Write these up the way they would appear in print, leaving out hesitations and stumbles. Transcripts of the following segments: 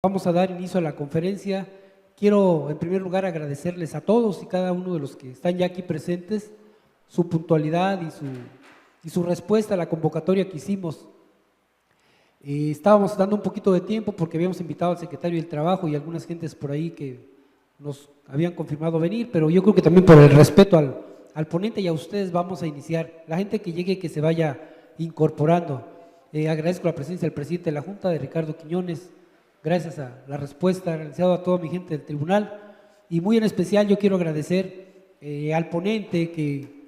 Vamos a dar inicio a la conferencia. Quiero en primer lugar agradecerles a todos y cada uno de los que están ya aquí presentes su puntualidad y su respuesta a la convocatoria que hicimos. Estábamos dando un poquito de tiempo porque habíamos invitado al secretario del Trabajo y algunas gentes por ahí que nos habían confirmado venir, pero yo creo que también por el respeto al ponente y a ustedes vamos a iniciar. La gente que llegue, que se vaya incorporando. Agradezco la presencia del presidente de la Junta, de Ricardo Quiñones. Gracias a la respuesta, agradecido a toda mi gente del tribunal y muy en especial yo quiero agradecer al ponente que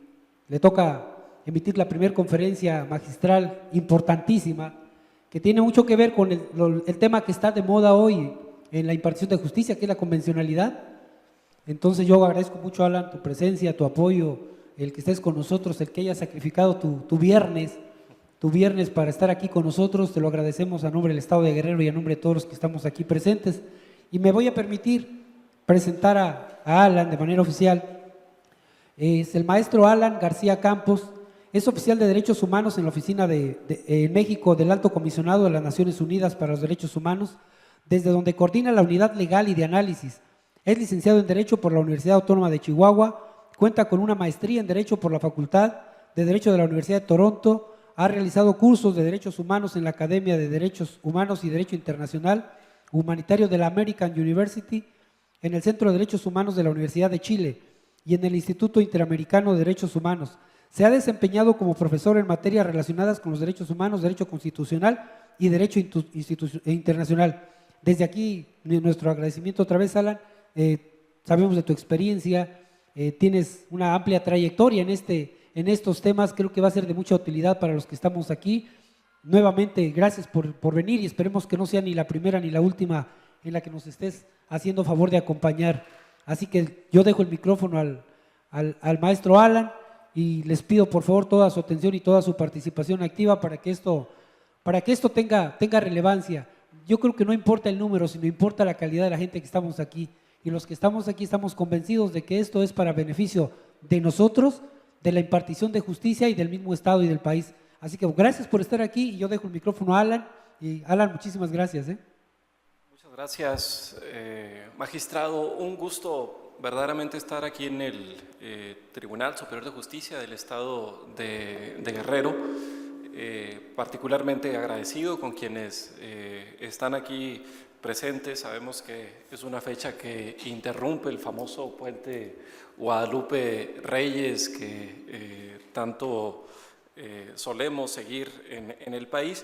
le toca emitir la primera conferencia magistral importantísima que tiene mucho que ver con el tema que está de moda hoy en la impartición de justicia, que es la convencionalidad. Entonces yo agradezco mucho, Alan, tu presencia, tu apoyo, el que estés con nosotros, el que hayas sacrificado tu viernes para estar aquí con nosotros. Te lo agradecemos a nombre del Estado de Guerrero y a nombre de todos los que estamos aquí presentes. Y me voy a permitir presentar a Alan de manera oficial. Es el maestro Alan García Campos, es oficial de Derechos Humanos en la oficina en México del Alto Comisionado de las Naciones Unidas para los Derechos Humanos, desde donde coordina la unidad legal y de análisis. Es licenciado en Derecho por la Universidad Autónoma de Chihuahua, cuenta con una maestría en Derecho por la Facultad de Derecho de la Universidad de Toronto. Ha realizado cursos de Derechos Humanos en la Academia de Derechos Humanos y Derecho Internacional Humanitario de la American University, en el Centro de Derechos Humanos de la Universidad de Chile y en el Instituto Interamericano de Derechos Humanos. Se ha desempeñado como profesor en materias relacionadas con los derechos humanos, derecho constitucional y derecho internacional. Desde aquí, nuestro agradecimiento otra vez, Alan. Sabemos de tu experiencia, tienes una amplia trayectoria en estos temas, creo que va a ser de mucha utilidad para los que estamos aquí. Nuevamente, gracias por venir y esperemos que no sea ni la primera ni la última en la que nos estés haciendo favor de acompañar. Así que yo dejo el micrófono al maestro Alan y les pido por favor toda su atención y toda su participación activa para que esto tenga relevancia. Yo creo que no importa el número, sino importa la calidad de la gente que estamos aquí. Y los que estamos aquí estamos convencidos de que esto es para beneficio de nosotros, de la impartición de justicia y del mismo Estado y del país. Así que gracias por estar aquí y yo dejo el micrófono a Alan. Y Alan, muchísimas gracias. Muchas gracias, magistrado. Un gusto verdaderamente estar aquí en el Tribunal Superior de Justicia del Estado de Guerrero. Particularmente agradecido con quienes están aquí presentes. Sabemos que es una fecha que interrumpe el famoso puente Guadalupe Reyes que tanto solemos seguir en el país,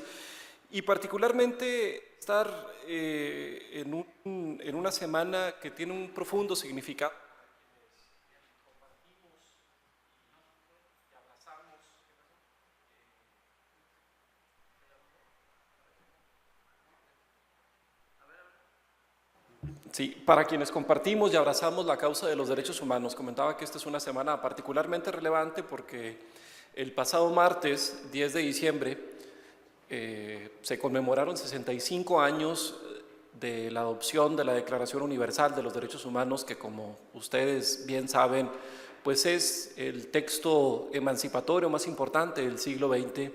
y particularmente estar en una semana que tiene un profundo significado. Sí, para quienes compartimos y abrazamos la causa de los derechos humanos. Comentaba que esta es una semana particularmente relevante porque el pasado martes, 10 de diciembre, se conmemoraron 65 años de la adopción de la Declaración Universal de los Derechos Humanos, que como ustedes bien saben, pues es el texto emancipatorio más importante del siglo XX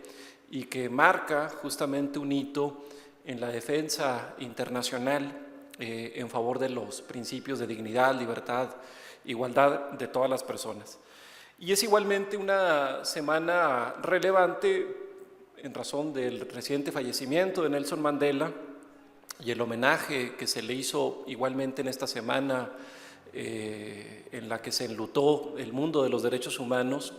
y que marca justamente un hito en la defensa internacional en favor de los principios de dignidad, libertad, igualdad de todas las personas. Y es igualmente una semana relevante en razón del reciente fallecimiento de Nelson Mandela y el homenaje que se le hizo igualmente en esta semana en la que se enlutó el mundo de los derechos humanos,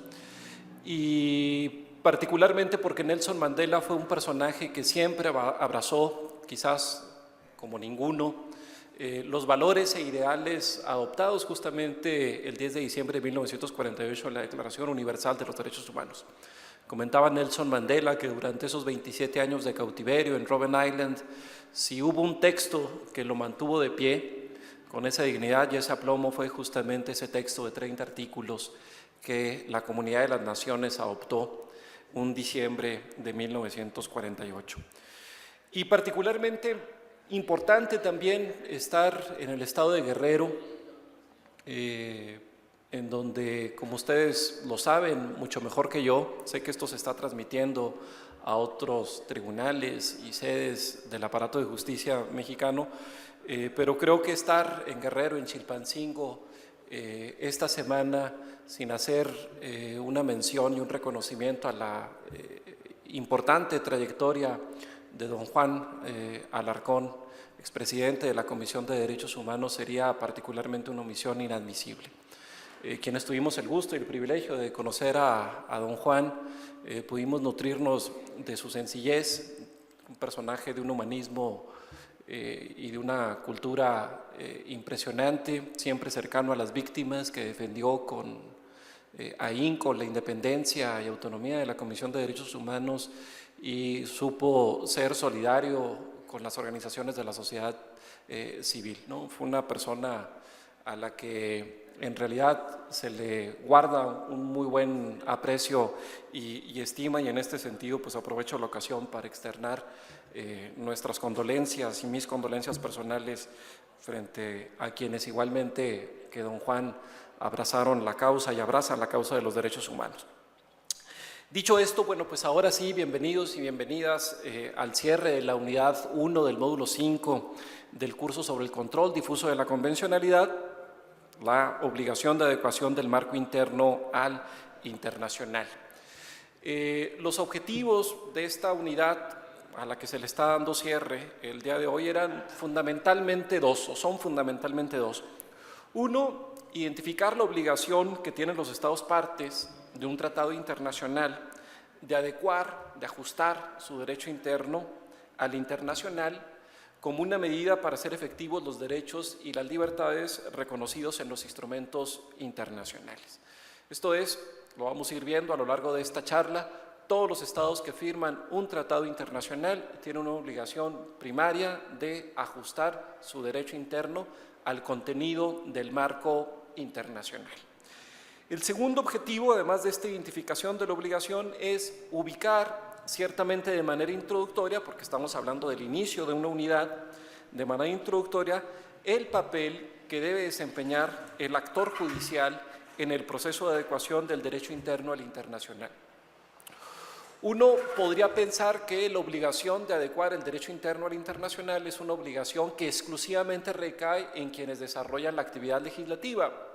y particularmente porque Nelson Mandela fue un personaje que siempre abrazó, quizás como ninguno, los valores e ideales adoptados justamente el 10 de diciembre de 1948 en la Declaración Universal de los Derechos Humanos. Comentaba Nelson Mandela que durante esos 27 años de cautiverio en Robben Island, si hubo un texto que lo mantuvo de pie con esa dignidad y ese aplomo, fue justamente ese texto de 30 artículos que la Comunidad de las Naciones adoptó un diciembre de 1948. Y particularmente importante también estar en el estado de Guerrero, en donde, como ustedes lo saben mucho mejor que yo, sé que esto se está transmitiendo a otros tribunales y sedes del aparato de justicia mexicano, pero creo que estar en Guerrero, en Chilpancingo, esta semana sin hacer una mención y un reconocimiento a la importante trayectoria de don Juan Alarcón, expresidente de la Comisión de Derechos Humanos, sería particularmente una omisión inadmisible. Quienes tuvimos el gusto y el privilegio de conocer a don Juan, pudimos nutrirnos de su sencillez, un personaje de un humanismo y de una cultura impresionante, siempre cercano a las víctimas, que defendió con ahínco la independencia y autonomía de la Comisión de Derechos Humanos y supo ser solidario con las organizaciones de la sociedad civil, ¿no? Fue una persona a la que en realidad se le guarda un muy buen aprecio y estima, y en este sentido pues aprovecho la ocasión para externar nuestras condolencias y mis condolencias personales frente a quienes igualmente que don Juan abrazaron la causa y abrazan la causa de los derechos humanos. Dicho esto, bueno, pues ahora sí, bienvenidos y bienvenidas al cierre de la unidad 1 del módulo 5 del curso sobre el control difuso de la convencionalidad, la obligación de adecuación del marco interno al internacional. Los objetivos de esta unidad a la que se le está dando cierre el día de hoy eran fundamentalmente dos, o son fundamentalmente dos. Uno, identificar la obligación que tienen los Estados partes de un tratado internacional de adecuar, de ajustar su derecho interno al internacional como una medida para hacer efectivos los derechos y las libertades reconocidos en los instrumentos internacionales. Esto es, lo vamos a ir viendo a lo largo de esta charla, todos los estados que firman un tratado internacional tienen una obligación primaria de ajustar su derecho interno al contenido del marco internacional. El segundo objetivo, además de esta identificación de la obligación, es ubicar ciertamente de manera introductoria, porque estamos hablando del inicio de una unidad, de manera introductoria, el papel que debe desempeñar el actor judicial en el proceso de adecuación del derecho interno al internacional. Uno podría pensar que la obligación de adecuar el derecho interno al internacional es una obligación que exclusivamente recae en quienes desarrollan la actividad legislativa.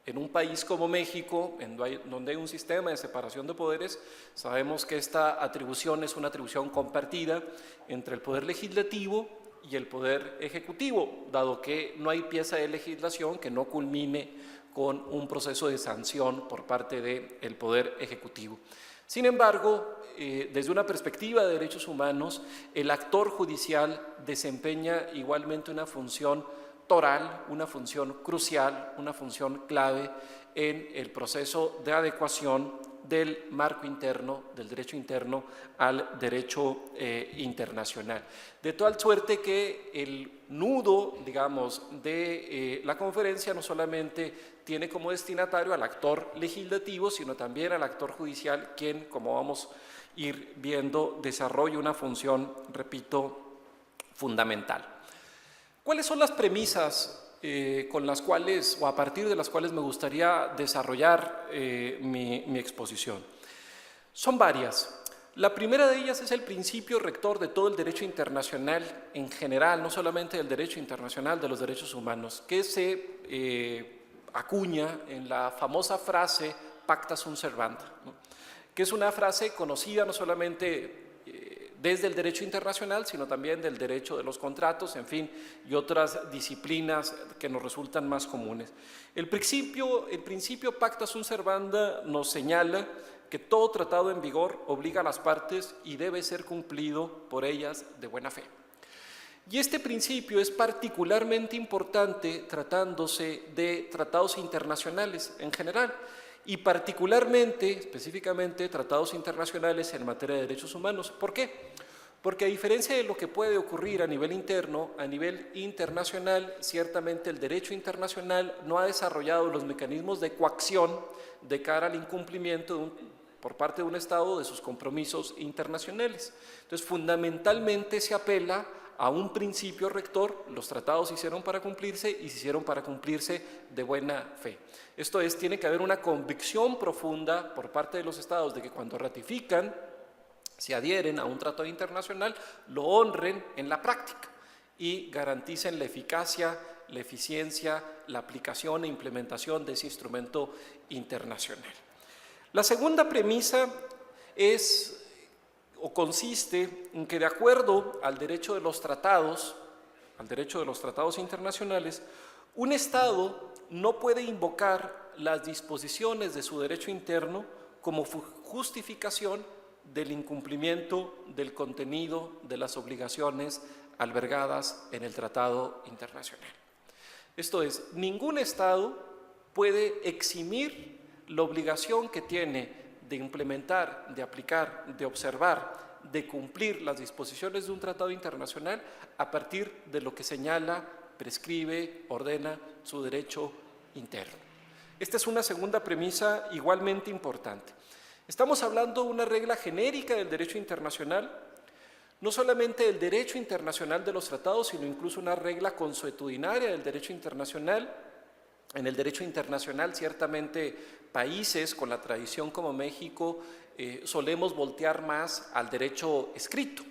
En un país como México, donde hay un sistema de separación de poderes, sabemos que esta atribución es una atribución compartida entre el poder legislativo y el poder ejecutivo, dado que no hay pieza de legislación que no culmine con un proceso de sanción por parte del poder ejecutivo. Sin embargo, desde una perspectiva de derechos humanos, el actor judicial desempeña igualmente una función toral, una función crucial, una función clave en el proceso de adecuación del marco interno, del derecho interno al derecho internacional. De tal suerte que el nudo, digamos, de la conferencia no solamente tiene como destinatario al actor legislativo, sino también al actor judicial, quien, como vamos a ir viendo, desarrolla una función, repito, fundamental. ¿Cuáles son las premisas con las cuales, o a partir de las cuales me gustaría desarrollar mi exposición? Son varias. La primera de ellas es el principio rector de todo el derecho internacional en general, no solamente del derecho internacional de los derechos humanos, que se acuña en la famosa frase pacta sunt servanda, ¿no? Que es una frase conocida no solamente desde el derecho internacional, sino también del derecho de los contratos, en fin, y otras disciplinas que nos resultan más comunes. El principio pacta sunt servanda nos señala que todo tratado en vigor obliga a las partes y debe ser cumplido por ellas de buena fe. Y este principio es particularmente importante tratándose de tratados internacionales en general, y particularmente, específicamente, tratados internacionales en materia de derechos humanos. ¿Por qué? Porque a diferencia de lo que puede ocurrir a nivel interno, a nivel internacional, ciertamente el derecho internacional no ha desarrollado los mecanismos de coacción de cara al incumplimiento por parte de un Estado de sus compromisos internacionales. Entonces, fundamentalmente se apela a un principio rector: los tratados se hicieron para cumplirse y se hicieron para cumplirse de buena fe. Esto es, tiene que haber una convicción profunda por parte de los Estados de que cuando ratifican se adhieren a un tratado internacional, lo honren en la práctica y garanticen la eficacia, la eficiencia, la aplicación e implementación de ese instrumento internacional. La segunda premisa es o consiste en que, de acuerdo al derecho de los tratados internacionales, un Estado no puede invocar las disposiciones de su derecho interno como justificación del incumplimiento del contenido de las obligaciones albergadas en el tratado internacional. Esto es, ningún Estado puede eximir la obligación que tiene de implementar, de aplicar, de observar, de cumplir las disposiciones de un tratado internacional a partir de lo que señala, prescribe, ordena su derecho interno. Esta es una segunda premisa igualmente importante. Estamos hablando de una regla genérica del derecho internacional, no solamente del derecho internacional de los tratados, sino incluso una regla consuetudinaria del derecho internacional. En el derecho internacional, ciertamente, países con la tradición como México solemos voltear más al derecho escrito,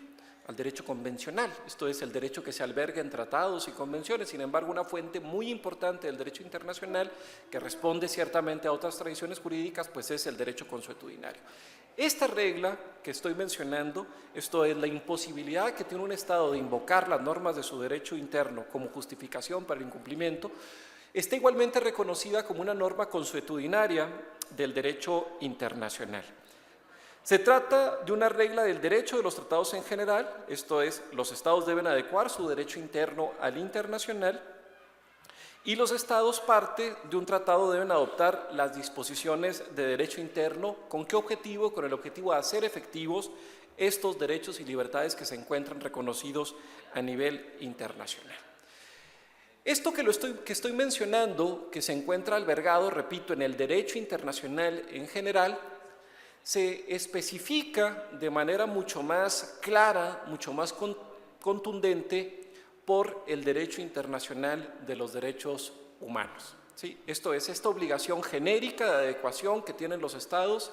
al derecho convencional, esto es el derecho que se alberga en tratados y convenciones. Sin embargo, una fuente muy importante del derecho internacional que responde ciertamente a otras tradiciones jurídicas, pues es el derecho consuetudinario. Esta regla que estoy mencionando, esto es la imposibilidad que tiene un Estado de invocar las normas de su derecho interno como justificación para el incumplimiento, está igualmente reconocida como una norma consuetudinaria del derecho internacional. Se trata de una regla del derecho de los tratados en general, esto es, los Estados deben adecuar su derecho interno al internacional y los Estados parte de un tratado deben adoptar las disposiciones de derecho interno. ¿Con qué objetivo? Con el objetivo de hacer efectivos estos derechos y libertades que se encuentran reconocidos a nivel internacional. Esto que estoy mencionando, que se encuentra albergado, repito, en el derecho internacional en general, se especifica de manera mucho más clara, mucho más contundente por el derecho internacional de los derechos humanos. ¿Sí? Esto es, esta obligación genérica de adecuación que tienen los Estados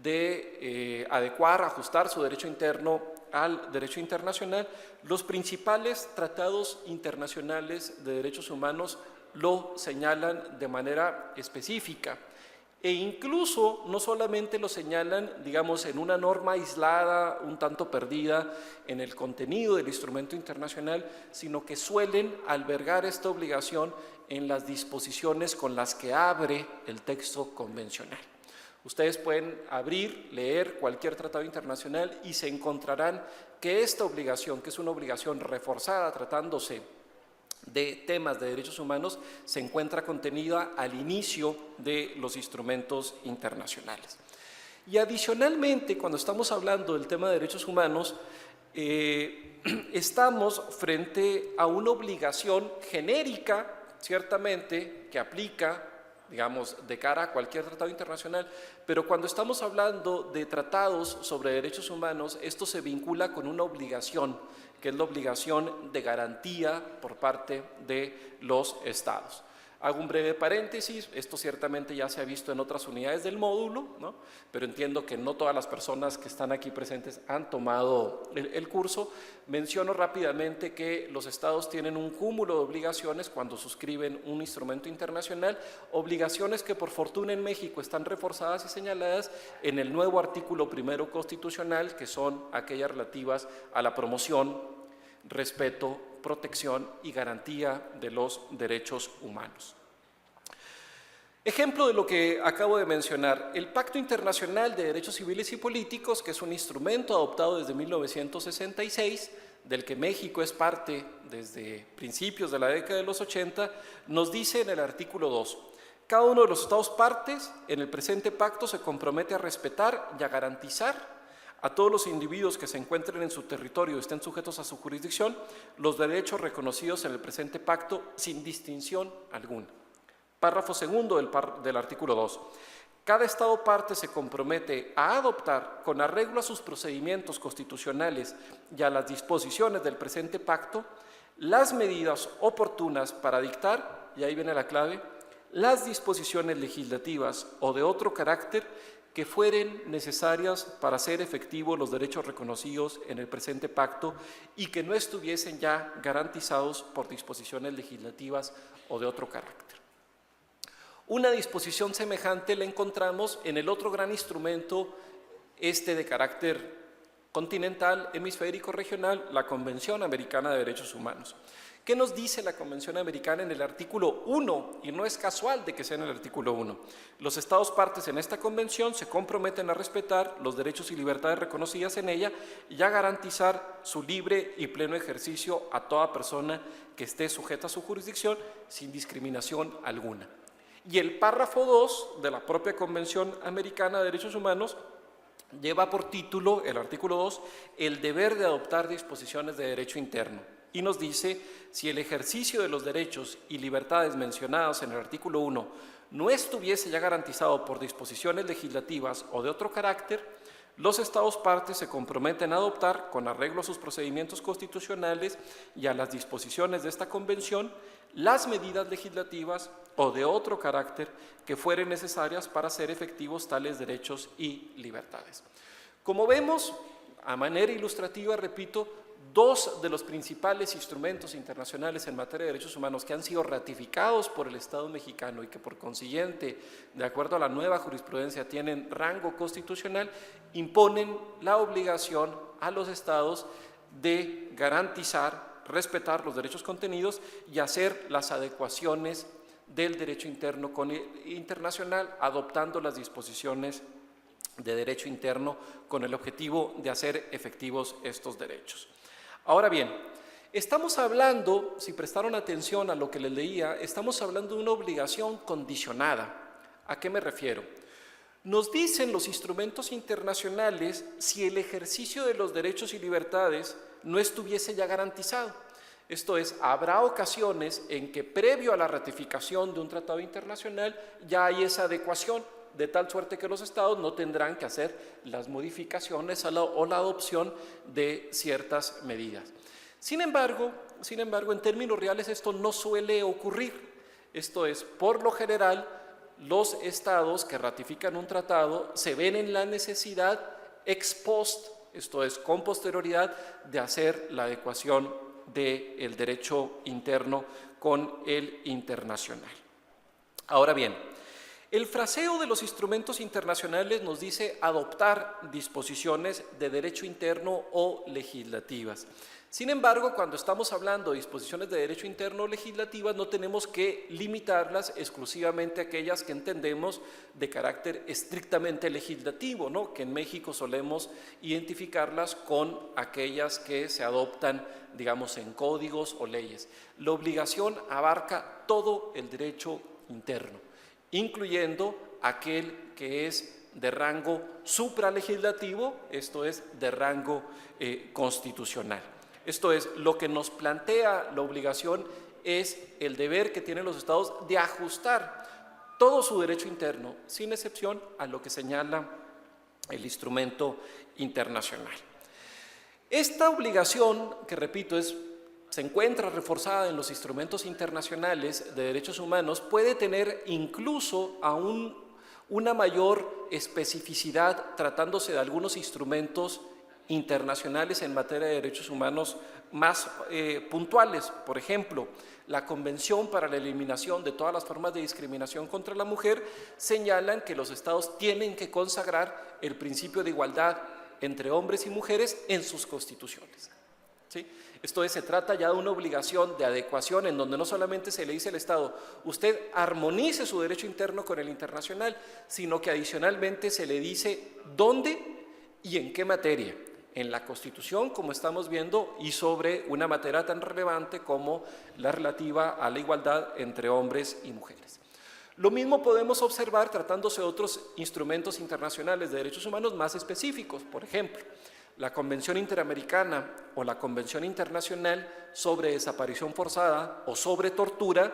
de adecuar, ajustar su derecho interno al derecho internacional. Los principales tratados internacionales de derechos humanos lo señalan de manera específica. E incluso no solamente lo señalan, digamos, en una norma aislada, un tanto perdida en el contenido del instrumento internacional, sino que suelen albergar esta obligación en las disposiciones con las que abre el texto convencional. Ustedes pueden abrir, leer cualquier tratado internacional y se encontrarán que esta obligación, que es una obligación reforzada tratándose de temas de derechos humanos, se encuentra contenida al inicio de los instrumentos internacionales. Y adicionalmente, cuando estamos hablando del tema de derechos humanos, estamos frente a una obligación genérica, ciertamente, que aplica, digamos, de cara a cualquier tratado internacional, pero cuando estamos hablando de tratados sobre derechos humanos, esto se vincula con una obligación, que es la obligación de garantía por parte de los Estados. Hago un breve paréntesis, esto ciertamente ya se ha visto en otras unidades del módulo, ¿no? Pero entiendo que no todas las personas que están aquí presentes han tomado el curso. Menciono rápidamente que los Estados tienen un cúmulo de obligaciones cuando suscriben un instrumento internacional, obligaciones que por fortuna en México están reforzadas y señaladas en el nuevo artículo 1 constitucional, que son aquellas relativas a la promoción, respeto, protección y garantía de los derechos humanos. Ejemplo de lo que acabo de mencionar, el Pacto Internacional de Derechos Civiles y Políticos, que es un instrumento adoptado desde 1966, del que México es parte desde principios de la década de los 80, nos dice en el artículo 2, cada uno de los Estados partes en el presente pacto se compromete a respetar y a garantizar a todos los individuos que se encuentren en su territorio y estén sujetos a su jurisdicción los derechos reconocidos en el presente pacto sin distinción alguna. Párrafo segundo del artículo 2. Cada Estado parte se compromete a adoptar, con arreglo a sus procedimientos constitucionales y a las disposiciones del presente pacto, las medidas oportunas para dictar, y ahí viene la clave, las disposiciones legislativas o de otro carácter que fueren necesarias para hacer efectivos los derechos reconocidos en el presente pacto y que no estuviesen ya garantizados por disposiciones legislativas o de otro carácter. Una disposición semejante la encontramos en el otro gran instrumento, de carácter continental, hemisférico, regional, la Convención Americana de Derechos Humanos. ¿Qué nos dice la Convención Americana en el artículo 1? Y no es casual de que sea en el artículo 1. Los Estados partes en esta convención se comprometen a respetar los derechos y libertades reconocidas en ella y a garantizar su libre y pleno ejercicio a toda persona que esté sujeta a su jurisdicción sin discriminación alguna. Y el párrafo 2 de la propia Convención Americana de Derechos Humanos lleva por título, el artículo 2, el deber de adoptar disposiciones de derecho interno. Y nos dice, si el ejercicio de los derechos y libertades mencionados en el artículo 1 no estuviese ya garantizado por disposiciones legislativas o de otro carácter, los Estados partes se comprometen a adoptar, con arreglo a sus procedimientos constitucionales y a las disposiciones de esta convención, las medidas legislativas o de otro carácter que fueren necesarias para hacer efectivos tales derechos y libertades. Como vemos, a manera ilustrativa, repito, dos de los principales instrumentos internacionales en materia de derechos humanos que han sido ratificados por el Estado mexicano y que por consiguiente, de acuerdo a la nueva jurisprudencia, tienen rango constitucional, imponen la obligación a los Estados de garantizar, respetar los derechos contenidos y hacer las adecuaciones del derecho interno con el internacional, adoptando las disposiciones de derecho interno con el objetivo de hacer efectivos estos derechos. Ahora bien, estamos hablando, si prestaron atención a lo que les leía, estamos hablando de una obligación condicionada. ¿A qué me refiero? Nos dicen los instrumentos internacionales si el ejercicio de los derechos y libertades no estuviese ya garantizado. Esto es, habrá ocasiones en que previo a la ratificación de un tratado internacional ya hay esa adecuación, de tal suerte que los Estados no tendrán que hacer las modificaciones o la adopción de ciertas medidas. Sin embargo, en términos reales esto no suele ocurrir. Esto es, por lo general, los Estados que ratifican un tratado se ven en la necesidad ex post, esto es, con posterioridad, de hacer la adecuación del derecho interno con el internacional. Ahora bien, el fraseo de los instrumentos internacionales nos dice adoptar disposiciones de derecho interno o legislativas. Sin embargo, cuando estamos hablando de disposiciones de derecho interno o legislativas, no tenemos que limitarlas exclusivamente a aquellas que entendemos de carácter estrictamente legislativo, ¿no? Que en México solemos identificarlas con aquellas que se adoptan, digamos, en códigos o leyes. La obligación abarca todo el derecho interno, incluyendo aquel que es de rango supralegislativo, esto es, de rango constitucional. Esto es, lo que nos plantea la obligación es el deber que tienen los Estados de ajustar todo su derecho interno, sin excepción a lo que señala el instrumento internacional. Esta obligación, que repito, se encuentra reforzada en los instrumentos internacionales de derechos humanos, puede tener incluso aún una mayor especificidad tratándose de algunos instrumentos internacionales en materia de derechos humanos más puntuales. Por ejemplo, la Convención para la Eliminación de todas las formas de discriminación contra la mujer señalan que los Estados tienen que consagrar el principio de igualdad entre hombres y mujeres en sus constituciones. ¿Sí? Esto es, se trata ya de una obligación de adecuación en donde no solamente se le dice al Estado, usted armonice su derecho interno con el internacional, sino que adicionalmente se le dice dónde y en qué materia. En la Constitución, como estamos viendo, y sobre una materia tan relevante como la relativa a la igualdad entre hombres y mujeres. Lo mismo podemos observar tratándose de otros instrumentos internacionales de derechos humanos más específicos. Por ejemplo, la Convención Interamericana o la Convención Internacional sobre Desaparición Forzada o sobre Tortura.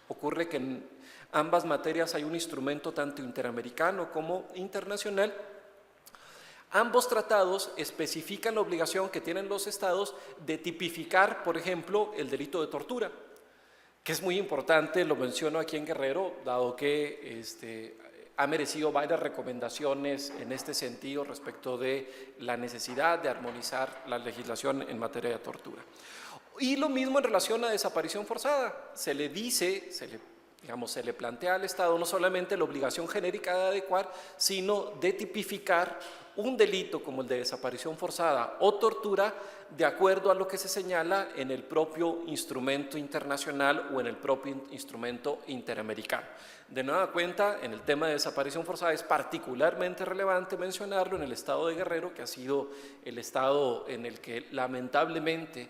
Ocurre que en ambas materias hay un instrumento tanto interamericano como internacional. Ambos tratados especifican la obligación que tienen los Estados de tipificar, por ejemplo, el delito de tortura, que es muy importante, lo menciono aquí en Guerrero, dado que ha merecido varias recomendaciones en este sentido respecto de la necesidad de armonizar la legislación en materia de tortura. Y lo mismo en relación a desaparición forzada. Se le dice, se le plantea al Estado no solamente la obligación genérica de adecuar, sino de tipificar un delito como el de desaparición forzada o tortura de acuerdo a lo que se señala en el propio instrumento internacional o en el propio instrumento interamericano. De nueva cuenta, en el tema de desaparición forzada es particularmente relevante mencionarlo en el estado de Guerrero, que ha sido el estado en el que lamentablemente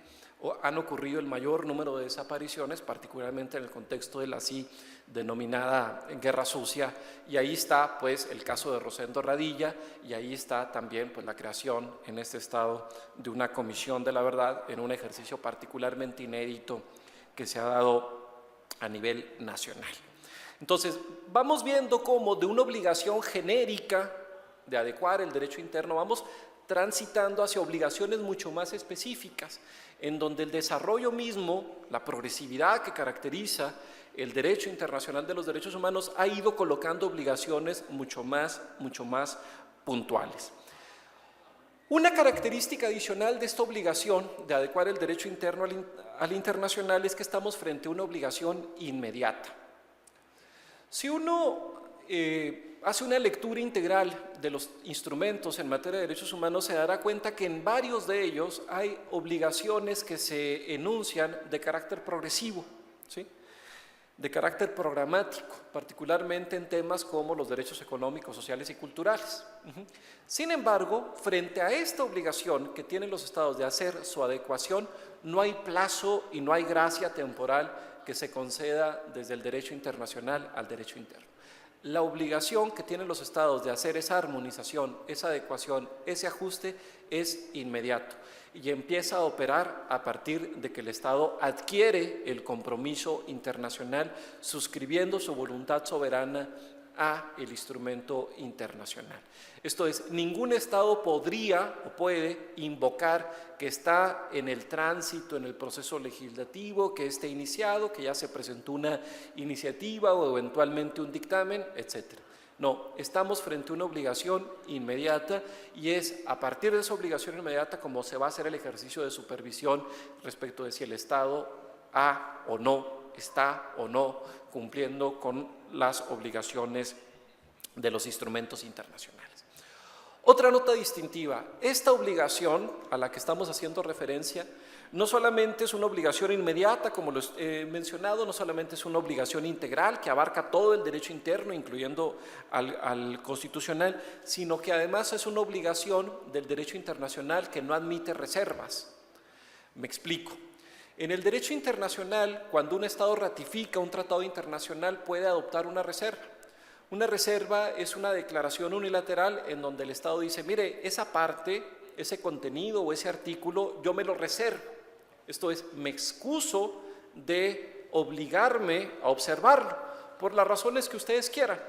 han ocurrido el mayor número de desapariciones, particularmente en el contexto de la así denominada Guerra Sucia, y ahí está pues el caso de Rosendo Radilla, y ahí está también pues la creación en este estado de una comisión de la verdad en un ejercicio particularmente inédito que se ha dado a nivel nacional. Entonces, vamos viendo cómo de una obligación genérica de adecuar el derecho interno vamos transitando hacia obligaciones mucho más específicas, en donde el desarrollo mismo, la progresividad que caracteriza el derecho internacional de los derechos humanos ha ido colocando obligaciones mucho más puntuales. Una característica adicional de esta obligación de adecuar el derecho interno al internacional es que estamos frente a una obligación inmediata. Si uno hace una lectura integral de los instrumentos en materia de derechos humanos, se dará cuenta que en varios de ellos hay obligaciones que se enuncian de carácter progresivo, ¿sí?, de carácter programático, particularmente en temas como los derechos económicos, sociales y culturales. Sin embargo, frente a esta obligación que tienen los estados de hacer su adecuación, no hay plazo y no hay gracia temporal que se conceda desde el derecho internacional al derecho interno. La obligación que tienen los estados de hacer esa armonización, esa adecuación, ese ajuste es inmediato y empieza a operar a partir de que el Estado adquiere el compromiso internacional suscribiendo su voluntad soberana a el instrumento internacional. Esto es, ningún Estado podría o puede invocar que está en el tránsito, en el proceso legislativo, que esté iniciado, que ya se presentó una iniciativa o eventualmente un dictamen, etc. No, estamos frente a una obligación inmediata y es a partir de esa obligación inmediata como se va a hacer el ejercicio de supervisión respecto de si el Estado ha o no, está o no cumpliendo con las obligaciones de los instrumentos internacionales. Otra nota distintiva, esta obligación a la que estamos haciendo referencia no solamente es una obligación inmediata, como lo he mencionado, no solamente es una obligación integral que abarca todo el derecho interno, incluyendo al constitucional, sino que además es una obligación del derecho internacional que no admite reservas. Me explico. En el derecho internacional, cuando un Estado ratifica un tratado internacional, puede adoptar una reserva. Una reserva es una declaración unilateral en donde el Estado dice, mire, esa parte, ese contenido o ese artículo, yo me lo reservo. Esto es, me excuso de obligarme a observarlo por las razones que ustedes quieran.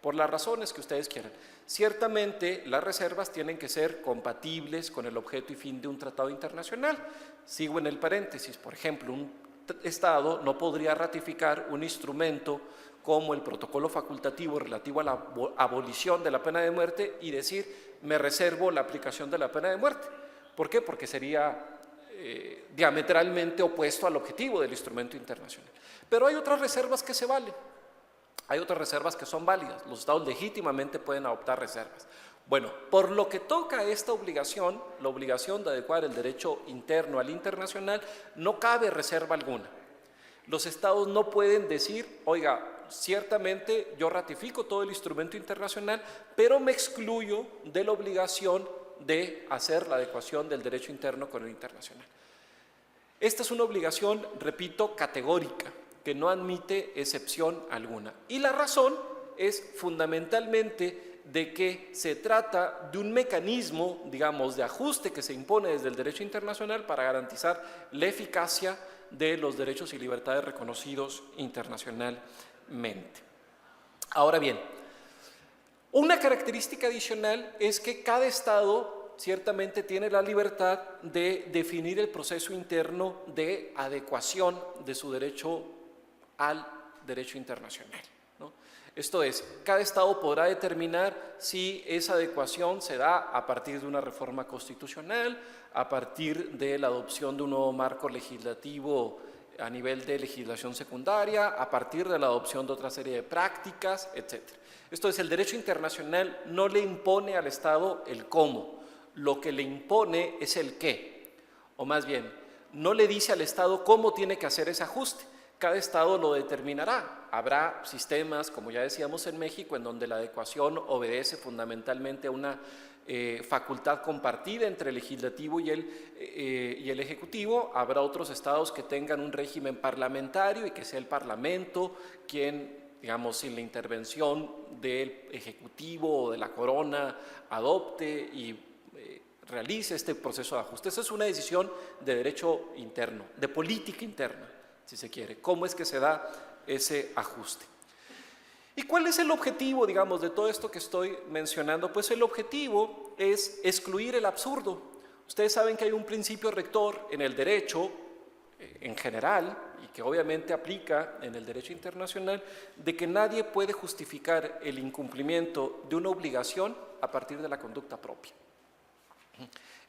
Por las razones que ustedes quieran. Ciertamente, las reservas tienen que ser compatibles con el objeto y fin de un tratado internacional. Sigo en el paréntesis, por ejemplo, un Estado no podría ratificar un instrumento como el protocolo facultativo relativo a la abolición de la pena de muerte y decir, me reservo la aplicación de la pena de muerte. ¿Por qué? Porque sería diametralmente opuesto al objetivo del instrumento internacional. Pero hay otras reservas que se valen. Hay otras reservas que son válidas. Los Estados legítimamente pueden adoptar reservas. Bueno, por lo que toca a esta obligación, la obligación de adecuar el derecho interno al internacional, no cabe reserva alguna. Los Estados no pueden decir, oiga, ciertamente yo ratifico todo el instrumento internacional, pero me excluyo de la obligación de hacer la adecuación del derecho interno con el internacional. Esta es una obligación, repito, categórica, que no admite excepción alguna. Y la razón es fundamentalmente de que se trata de un mecanismo, digamos, de ajuste que se impone desde el derecho internacional para garantizar la eficacia de los derechos y libertades reconocidos internacionalmente. Ahora bien, una característica adicional es que cada Estado ciertamente tiene la libertad de definir el proceso interno de adecuación de su derecho al derecho internacional, ¿no? Esto es, cada Estado podrá determinar si esa adecuación se da a partir de una reforma constitucional, a partir de la adopción de un nuevo marco legislativo a nivel de legislación secundaria, a partir de la adopción de otra serie de prácticas, etc. Esto es, el derecho internacional no le impone al Estado el cómo, lo que le impone es el qué, o más bien, no le dice al Estado cómo tiene que hacer ese ajuste. Cada Estado lo determinará. Habrá sistemas, como ya decíamos en México, en donde la adecuación obedece fundamentalmente a una facultad compartida entre el legislativo y el ejecutivo. Habrá otros estados que tengan un régimen parlamentario y que sea el parlamento quien, digamos, sin la intervención del ejecutivo o de la corona, adopte y realice este proceso de ajuste. Esa es una decisión de derecho interno, de política interna, si se quiere. ¿Cómo es que se da ese ajuste? ¿Y cuál es el objetivo, digamos, de todo esto que estoy mencionando? Pues el objetivo es excluir el absurdo. Ustedes saben que hay un principio rector en el derecho en general y que obviamente aplica en el derecho internacional, de que nadie puede justificar el incumplimiento de una obligación a partir de la conducta propia.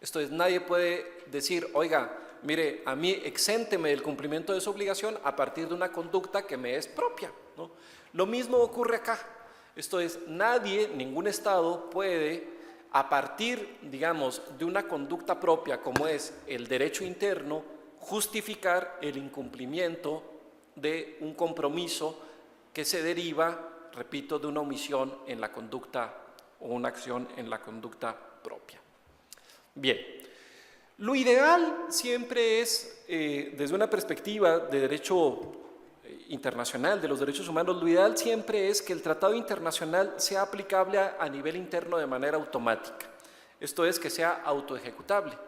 Esto es, nadie puede decir, oiga, mire, a mí exénteme del cumplimiento de su obligación a partir de una conducta que me es propia, ¿no? Lo mismo ocurre acá. Esto es, nadie, ningún Estado puede, a partir, digamos, de una conducta propia como es el derecho interno, justificar el incumplimiento de un compromiso que se deriva, repito, de una omisión en la conducta o una acción en la conducta propia. Bien, lo ideal siempre es, desde una perspectiva de derecho internacional, de los derechos humanos, lo ideal siempre es que el tratado internacional sea aplicable a nivel interno de manera automática. Esto es, que sea autoejecutable.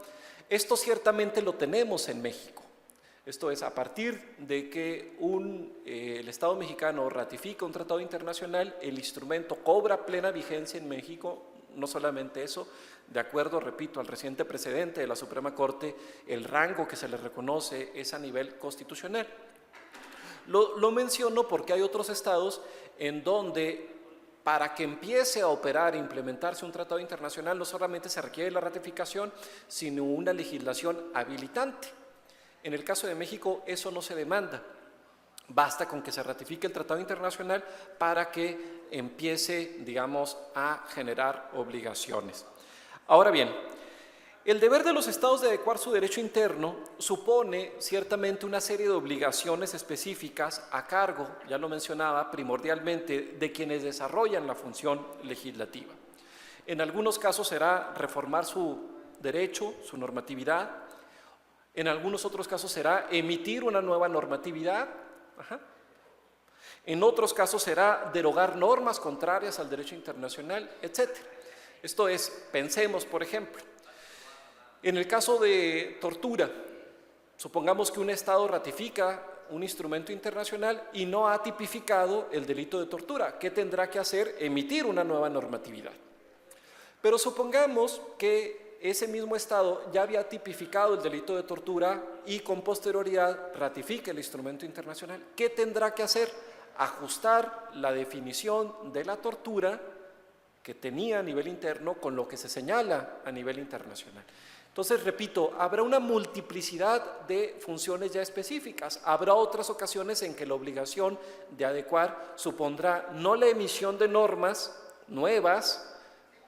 Esto ciertamente lo tenemos en México. Esto es, a partir de que el Estado mexicano ratifica un tratado internacional, el instrumento cobra plena vigencia en México. No solamente eso, de acuerdo, repito, al reciente precedente de la Suprema Corte, el rango que se le reconoce es a nivel constitucional. Lo menciono porque hay otros estados en donde, para que empiece a operar e implementarse un tratado internacional, no solamente se requiere la ratificación, sino una legislación habilitante. En el caso de México, eso no se demanda. Basta con que se ratifique el tratado internacional para que empiece, digamos, a generar obligaciones. Ahora bien, el deber de los estados de adecuar su derecho interno supone ciertamente una serie de obligaciones específicas a cargo, ya lo mencionaba, primordialmente de quienes desarrollan la función legislativa. En algunos casos será reformar su derecho, su normatividad. En algunos otros casos será emitir una nueva normatividad. En otros casos será derogar normas contrarias al derecho internacional, etc. Esto es, pensemos, por ejemplo, en el caso de tortura, supongamos que un Estado ratifica un instrumento internacional y no ha tipificado el delito de tortura. ¿Qué tendrá que hacer? Emitir una nueva normatividad. Pero supongamos que ese mismo Estado ya había tipificado el delito de tortura y con posterioridad ratifica el instrumento internacional. ¿Qué tendrá que hacer? Ajustar la definición de la tortura que tenía a nivel interno con lo que se señala a nivel internacional. Entonces, repito, habrá una multiplicidad de funciones ya específicas. Habrá otras ocasiones en que la obligación de adecuar supondrá no la emisión de normas nuevas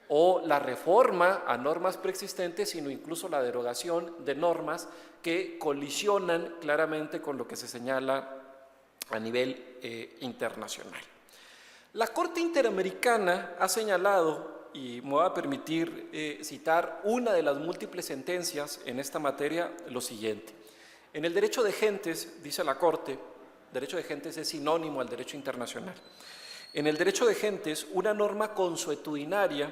o la reforma a normas preexistentes, sino incluso la derogación de normas que colisionan claramente con lo que se señala a nivel internacional. La Corte Interamericana ha señalado, y me voy a permitir citar una de las múltiples sentencias en esta materia, lo siguiente. En el derecho de gentes, dice la Corte, derecho de gentes es sinónimo al derecho internacional. En el derecho de gentes, una norma consuetudinaria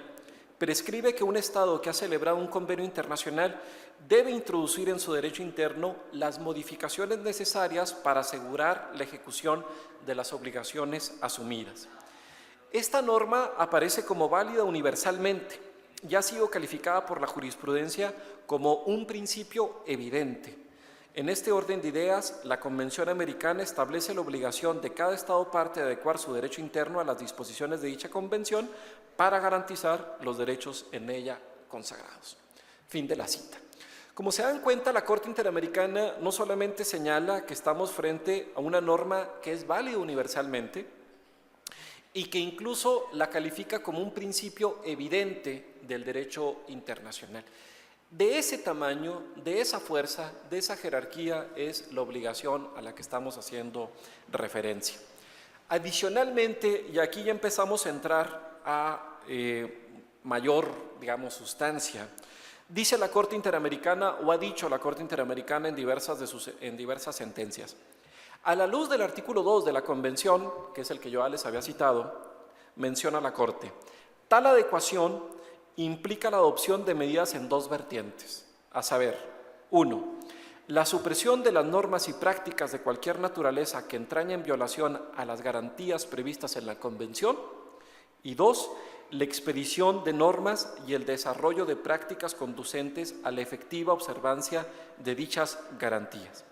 prescribe que un Estado que ha celebrado un convenio internacional debe introducir en su derecho interno las modificaciones necesarias para asegurar la ejecución de las obligaciones asumidas. Esta norma aparece como válida universalmente y ha sido calificada por la jurisprudencia como un principio evidente. En este orden de ideas, la Convención Americana establece la obligación de cada Estado parte de adecuar su derecho interno a las disposiciones de dicha Convención para garantizar los derechos en ella consagrados. Fin de la cita. Como se dan cuenta, la Corte Interamericana no solamente señala que estamos frente a una norma que es válida universalmente y que incluso la califica como un principio evidente del derecho internacional. De ese tamaño, de esa fuerza, de esa jerarquía es la obligación a la que estamos haciendo referencia. Adicionalmente, y aquí ya empezamos a entrar a mayor, digamos, sustancia, dice la Corte Interamericana, o ha dicho la Corte Interamericana en diversas sentencias. A la luz del artículo 2 de la Convención, que es el que yo ya les había citado, menciona la Corte, tal adecuación implica la adopción de medidas en dos vertientes, a saber, 1. La supresión de las normas y prácticas de cualquier naturaleza que entrañen violación a las garantías previstas en la Convención, y 2. La expedición de normas y el desarrollo de prácticas conducentes a la efectiva observancia de dichas garantías.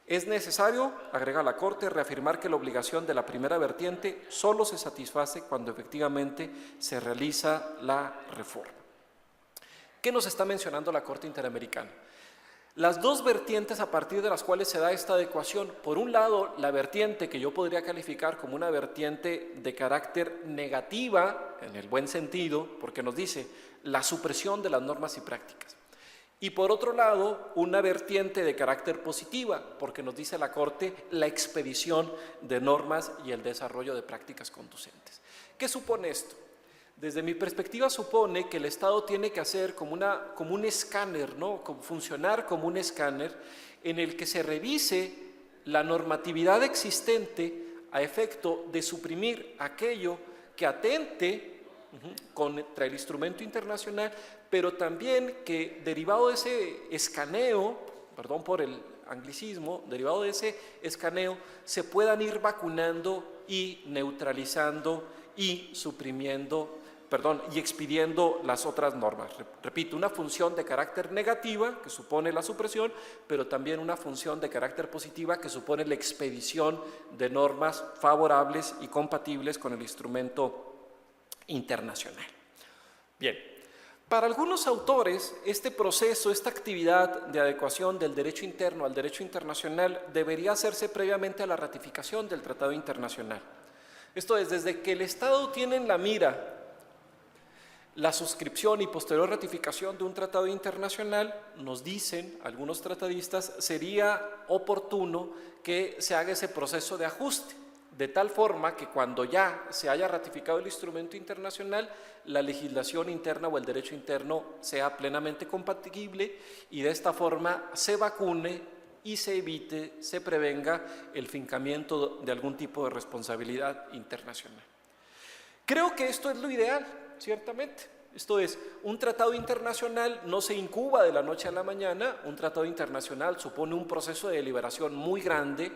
Es necesario, agrega la Corte, reafirmar que la obligación de la primera vertiente solo se satisface cuando efectivamente se realiza la reforma. ¿Qué nos está mencionando la Corte Interamericana? Las dos vertientes a partir de las cuales se da esta adecuación. Por un lado, la vertiente que yo podría calificar como una vertiente de carácter negativa, en el buen sentido, porque nos dice la supresión de las normas y prácticas. Y por otro lado, una vertiente de carácter positiva, porque nos dice la Corte la expedición de normas y el desarrollo de prácticas conducentes. ¿Qué supone esto? Desde mi perspectiva supone que el Estado tiene que hacer como un escáner, ¿no? Funcionar como un escáner en el que se revise la normatividad existente a efecto de suprimir aquello que atente contra el instrumento internacional, pero también que derivado de ese escaneo, perdón por el anglicismo, derivado de ese escaneo, se puedan ir vacunando y neutralizando y suprimiendo, y expidiendo las otras normas. Repito, una función de carácter negativa que supone la supresión, pero también una función de carácter positiva que supone la expedición de normas favorables y compatibles con el instrumento internacional. Bien, para algunos autores este proceso, esta actividad de adecuación del derecho interno al derecho internacional debería hacerse previamente a la ratificación del tratado internacional. Esto es, desde que el Estado tiene en la mira la suscripción y posterior ratificación de un tratado internacional, nos dicen algunos tratadistas, sería oportuno que se haga ese proceso de ajuste, de tal forma que cuando ya se haya ratificado el instrumento internacional, la legislación interna o el derecho interno sea plenamente compatible y de esta forma se vacune y se evite, se prevenga el fincamiento de algún tipo de responsabilidad internacional. Creo que esto es lo ideal, ciertamente. Esto es, un tratado internacional no se incuba de la noche a la mañana, un tratado internacional supone un proceso de deliberación muy grande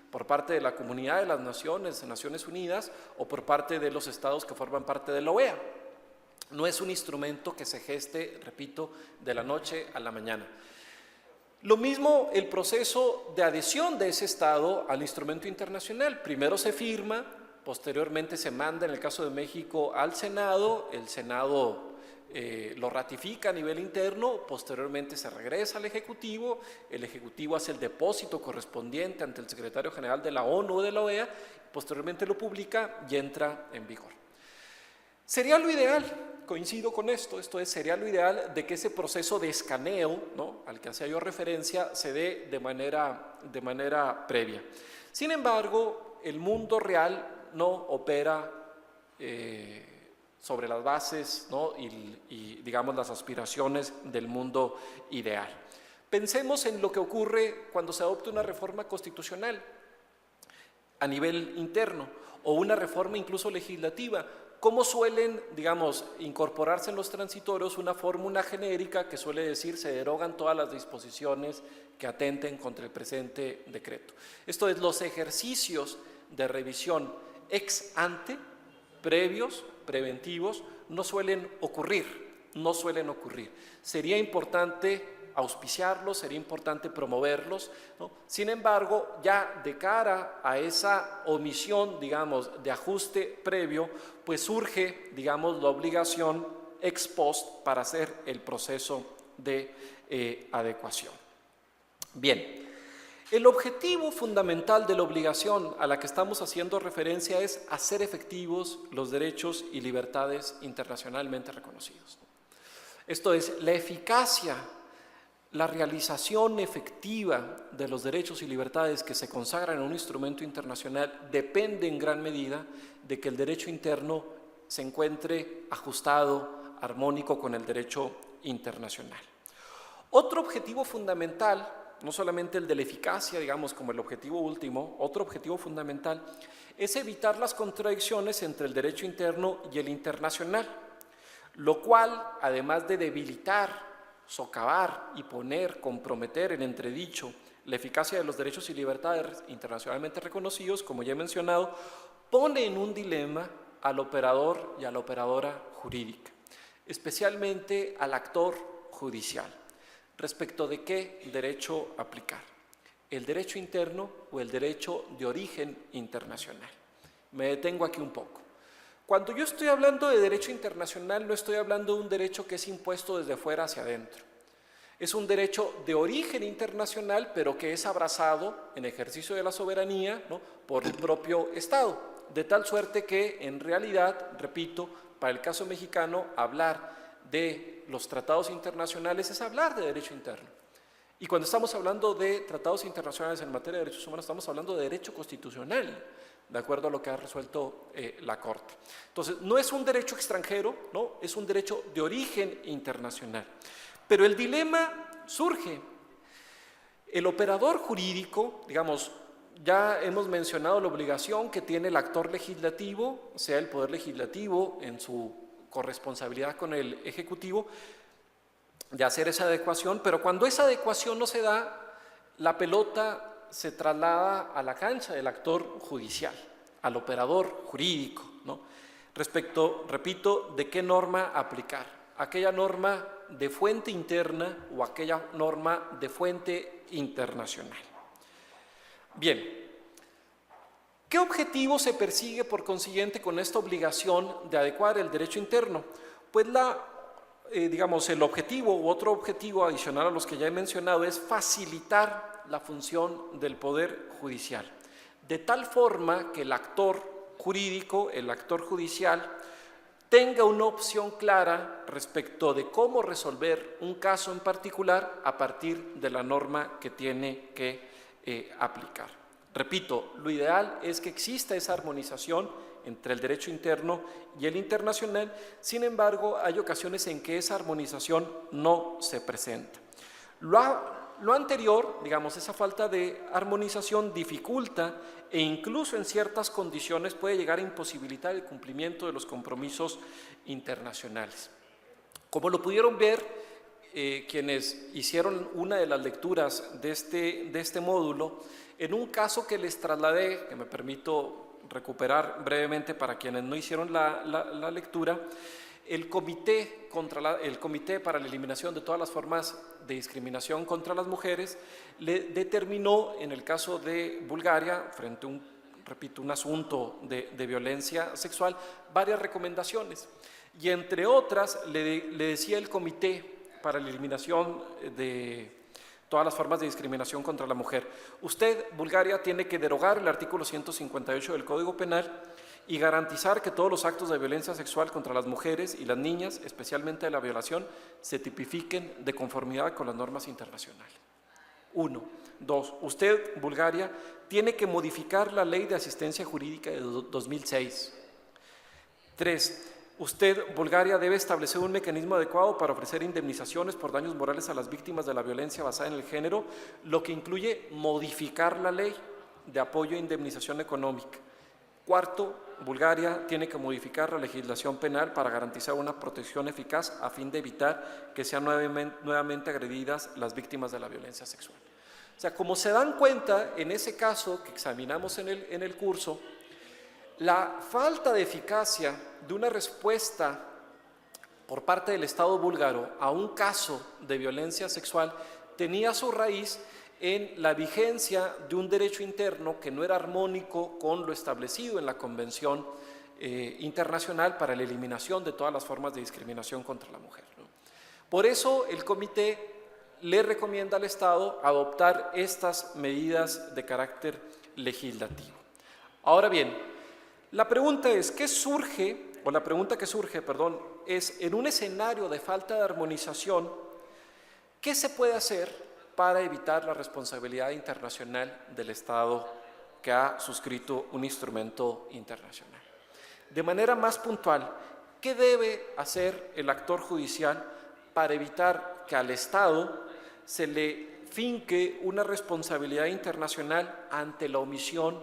por parte de la comunidad de las naciones, de Naciones Unidas, o por parte de los estados que forman parte de la OEA. No es un instrumento que se geste, repito, de la noche a la mañana. Lo mismo el proceso de adhesión de ese estado al instrumento internacional. Primero se firma, posteriormente se manda, en el caso de México, al Senado, el Senado lo ratifica a nivel interno, posteriormente se regresa al Ejecutivo, el Ejecutivo hace el depósito correspondiente ante el Secretario General de la ONU o de la OEA, posteriormente lo publica y entra en vigor. Sería lo ideal, coincido con esto es, sería lo ideal de que ese proceso de escaneo, ¿no?, al que hacía yo referencia, se dé de manera previa. Sin embargo, el mundo real no opera sobre las bases, ¿no?, y digamos las aspiraciones del mundo ideal. Pensemos en lo que ocurre cuando se adopta una reforma constitucional a nivel interno o una reforma incluso legislativa. ¿Cómo suelen, digamos, incorporarse en los transitorios una fórmula genérica que suele decir se derogan todas las disposiciones que atenten contra el presente decreto? Esto es, los ejercicios de revisión ex ante, previos, preventivos, no suelen ocurrir. Sería importante auspiciarlos, sería importante promoverlos, ¿no? Sin embargo, ya de cara a esa omisión, digamos, de ajuste previo, pues surge, digamos, la obligación ex post para hacer el proceso de adecuación. Bien, el objetivo fundamental de la obligación a la que estamos haciendo referencia es hacer efectivos los derechos y libertades internacionalmente reconocidos. Esto es, la eficacia, la realización efectiva de los derechos y libertades que se consagran en un instrumento internacional depende en gran medida de que el derecho interno se encuentre ajustado, armónico con el derecho internacional. Otro objetivo fundamental, no solamente el de la eficacia, digamos, como el objetivo último, otro objetivo fundamental es evitar las contradicciones entre el derecho interno y el internacional, lo cual, además de debilitar, socavar y comprometer en entredicho la eficacia de los derechos y libertades internacionalmente reconocidos, como ya he mencionado, pone en un dilema al operador y a la operadora jurídica, especialmente al actor judicial, respecto de qué derecho aplicar, el derecho interno o el derecho de origen internacional. Me detengo aquí un poco. Cuando yo estoy hablando de derecho internacional, no estoy hablando de un derecho que es impuesto desde fuera hacia adentro. Es un derecho de origen internacional, pero que es abrazado en ejercicio de la soberanía, ¿no?, por el propio Estado, de tal suerte que en realidad, repito, para el caso mexicano, hablar de los tratados internacionales es hablar de derecho interno. Y cuando estamos hablando de tratados internacionales en materia de derechos humanos, estamos hablando de derecho constitucional, de acuerdo a lo que ha resuelto la Corte. Entonces, no es un derecho extranjero, ¿no?, es un derecho de origen internacional. Pero el dilema surge. El operador jurídico, digamos, ya hemos mencionado la obligación que tiene el actor legislativo, sea el Poder Legislativo en su corresponsabilidad con el Ejecutivo, de hacer esa adecuación, pero cuando esa adecuación no se da, la pelota se traslada a la cancha del actor judicial, al operador jurídico, ¿no?, respecto, repito, de qué norma aplicar, aquella norma de fuente interna o aquella norma de fuente internacional. Bien, ¿qué objetivo se persigue por consiguiente con esta obligación de adecuar el derecho interno? Pues digamos, el objetivo u otro objetivo adicional a los que ya he mencionado es facilitar la función del Poder Judicial, de tal forma que el actor jurídico, el actor judicial, tenga una opción clara respecto de cómo resolver un caso en particular a partir de la norma que tiene que aplicar. Repito, lo ideal es que exista esa armonización entre el derecho interno y el internacional. Sin embargo, hay ocasiones en que esa armonización no se presenta. Lo anterior, digamos, esa falta de armonización dificulta e incluso en ciertas condiciones puede llegar a imposibilitar el cumplimiento de los compromisos internacionales. Como lo pudieron ver quienes hicieron una de las lecturas de este módulo, en un caso que les trasladé, que me permito recuperar brevemente para quienes no hicieron la lectura, el comité para la eliminación de todas las formas de discriminación contra las mujeres le determinó, en el caso de Bulgaria, frente a un asunto de violencia sexual, varias recomendaciones. Y entre otras, le decía el comité para la eliminación de todas las formas de discriminación contra la mujer: usted, Bulgaria, tiene que derogar el artículo 158 del Código Penal y garantizar que todos los actos de violencia sexual contra las mujeres y las niñas, especialmente de la violación, se tipifiquen de conformidad con las normas internacionales. 1. 2. Usted, Bulgaria, tiene que modificar la Ley de Asistencia Jurídica de 2006. 3. Usted, Bulgaria, debe establecer un mecanismo adecuado para ofrecer indemnizaciones por daños morales a las víctimas de la violencia basada en el género, lo que incluye modificar la ley de apoyo e indemnización económica. 4. Bulgaria tiene que modificar la legislación penal para garantizar una protección eficaz a fin de evitar que sean nuevamente agredidas las víctimas de la violencia sexual. O sea, como se dan cuenta, en ese caso que examinamos en el curso, la falta de eficacia de una respuesta por parte del Estado búlgaro a un caso de violencia sexual tenía su raíz en la vigencia de un derecho interno que no era armónico con lo establecido en la Convención Internacional para la Eliminación de todas las formas de discriminación contra la mujer, ¿no? Por eso el comité le recomienda al Estado adoptar estas medidas de carácter legislativo. Ahora bien, la pregunta es, la pregunta que surge, es en un escenario de falta de armonización, ¿qué se puede hacer para evitar la responsabilidad internacional del Estado que ha suscrito un instrumento internacional? De manera más puntual, ¿qué debe hacer el actor judicial para evitar que al Estado se le finque una responsabilidad internacional ante la omisión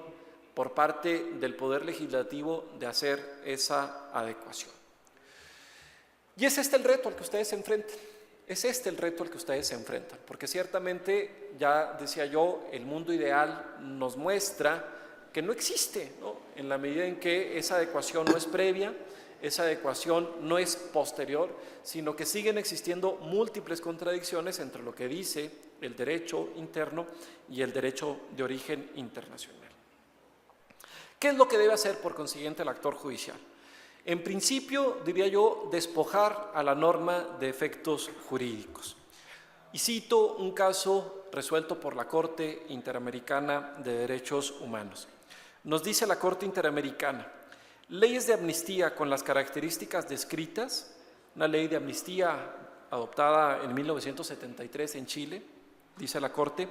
por parte del Poder Legislativo de hacer esa adecuación? Y es este el reto al que ustedes se enfrentan. Es este el reto al que ustedes se enfrentan, porque ciertamente, ya decía yo, el mundo ideal nos muestra que no existe, ¿no? En la medida en que esa adecuación no es previa, esa adecuación no es posterior, sino que siguen existiendo múltiples contradicciones entre lo que dice el derecho interno y el derecho de origen internacional. ¿Qué es lo que debe hacer, por consiguiente, el actor judicial? En principio, diría yo, despojar a la norma de efectos jurídicos. Y cito un caso resuelto por la Corte Interamericana de Derechos Humanos. Nos dice la Corte Interamericana: leyes de amnistía con las características descritas, una ley de amnistía adoptada en 1973 en Chile, dice la Corte,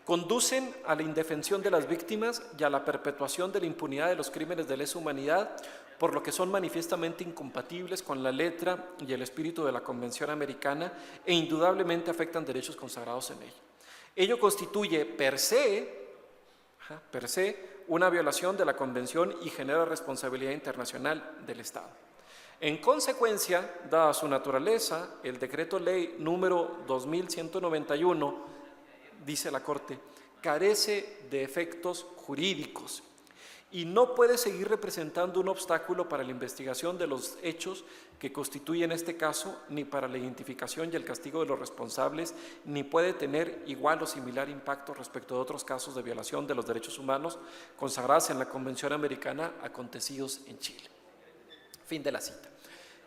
conducen a la indefensión de las víctimas y a la perpetuación de la impunidad de los crímenes de lesa humanidad, por lo que son manifiestamente incompatibles con la letra y el espíritu de la Convención Americana e indudablemente afectan derechos consagrados en ella. Ello constituye per se una violación de la Convención y genera responsabilidad internacional del Estado. En consecuencia, dada su naturaleza, el decreto ley número 2191, dice la Corte, carece de efectos jurídicos y no puede seguir representando un obstáculo para la investigación de los hechos que constituyen este caso, ni para la identificación y el castigo de los responsables, ni puede tener igual o similar impacto respecto de otros casos de violación de los derechos humanos consagrados en la Convención Americana acontecidos en Chile. Fin de la cita.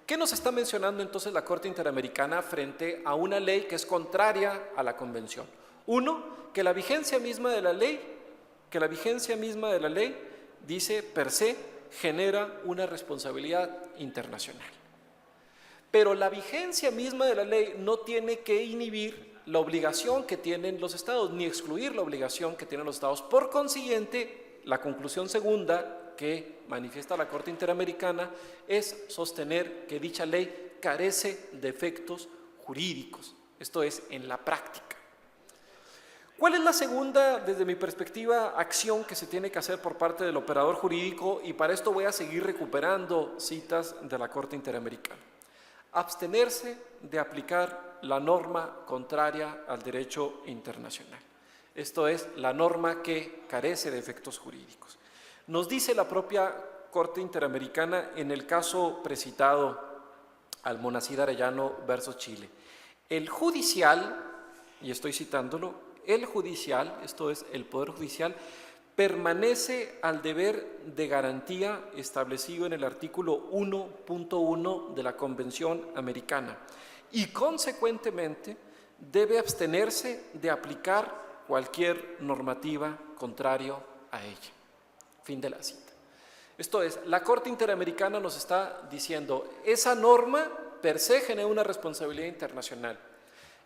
¿Qué nos está mencionando entonces la Corte Interamericana frente a una ley que es contraria a la Convención? Uno, que la vigencia misma de la ley dice per se genera una responsabilidad internacional. Pero la vigencia misma de la ley no tiene que inhibir la obligación que tienen los estados, ni excluir la obligación que tienen los estados. Por consiguiente, la conclusión segunda que manifiesta la Corte Interamericana es sostener que dicha ley carece de efectos jurídicos, esto es, en la práctica. ¿Cuál es la segunda, desde mi perspectiva, acción que se tiene que hacer por parte del operador jurídico? Y para esto voy a seguir recuperando citas de la Corte Interamericana. Abstenerse de aplicar la norma contraria al derecho internacional. Esto es, la norma que carece de efectos jurídicos. Nos dice la propia Corte Interamericana en el caso precitado Almonacid Arellano versus Chile. El judicial, y estoy citándolo, el judicial, esto es, el Poder Judicial, permanece al deber de garantía establecido en el artículo 1.1 de la Convención Americana y, consecuentemente, debe abstenerse de aplicar cualquier normativa contraria a ella. Fin de la cita. Esto es, la Corte Interamericana nos está diciendo, esa norma per se genera una responsabilidad internacional.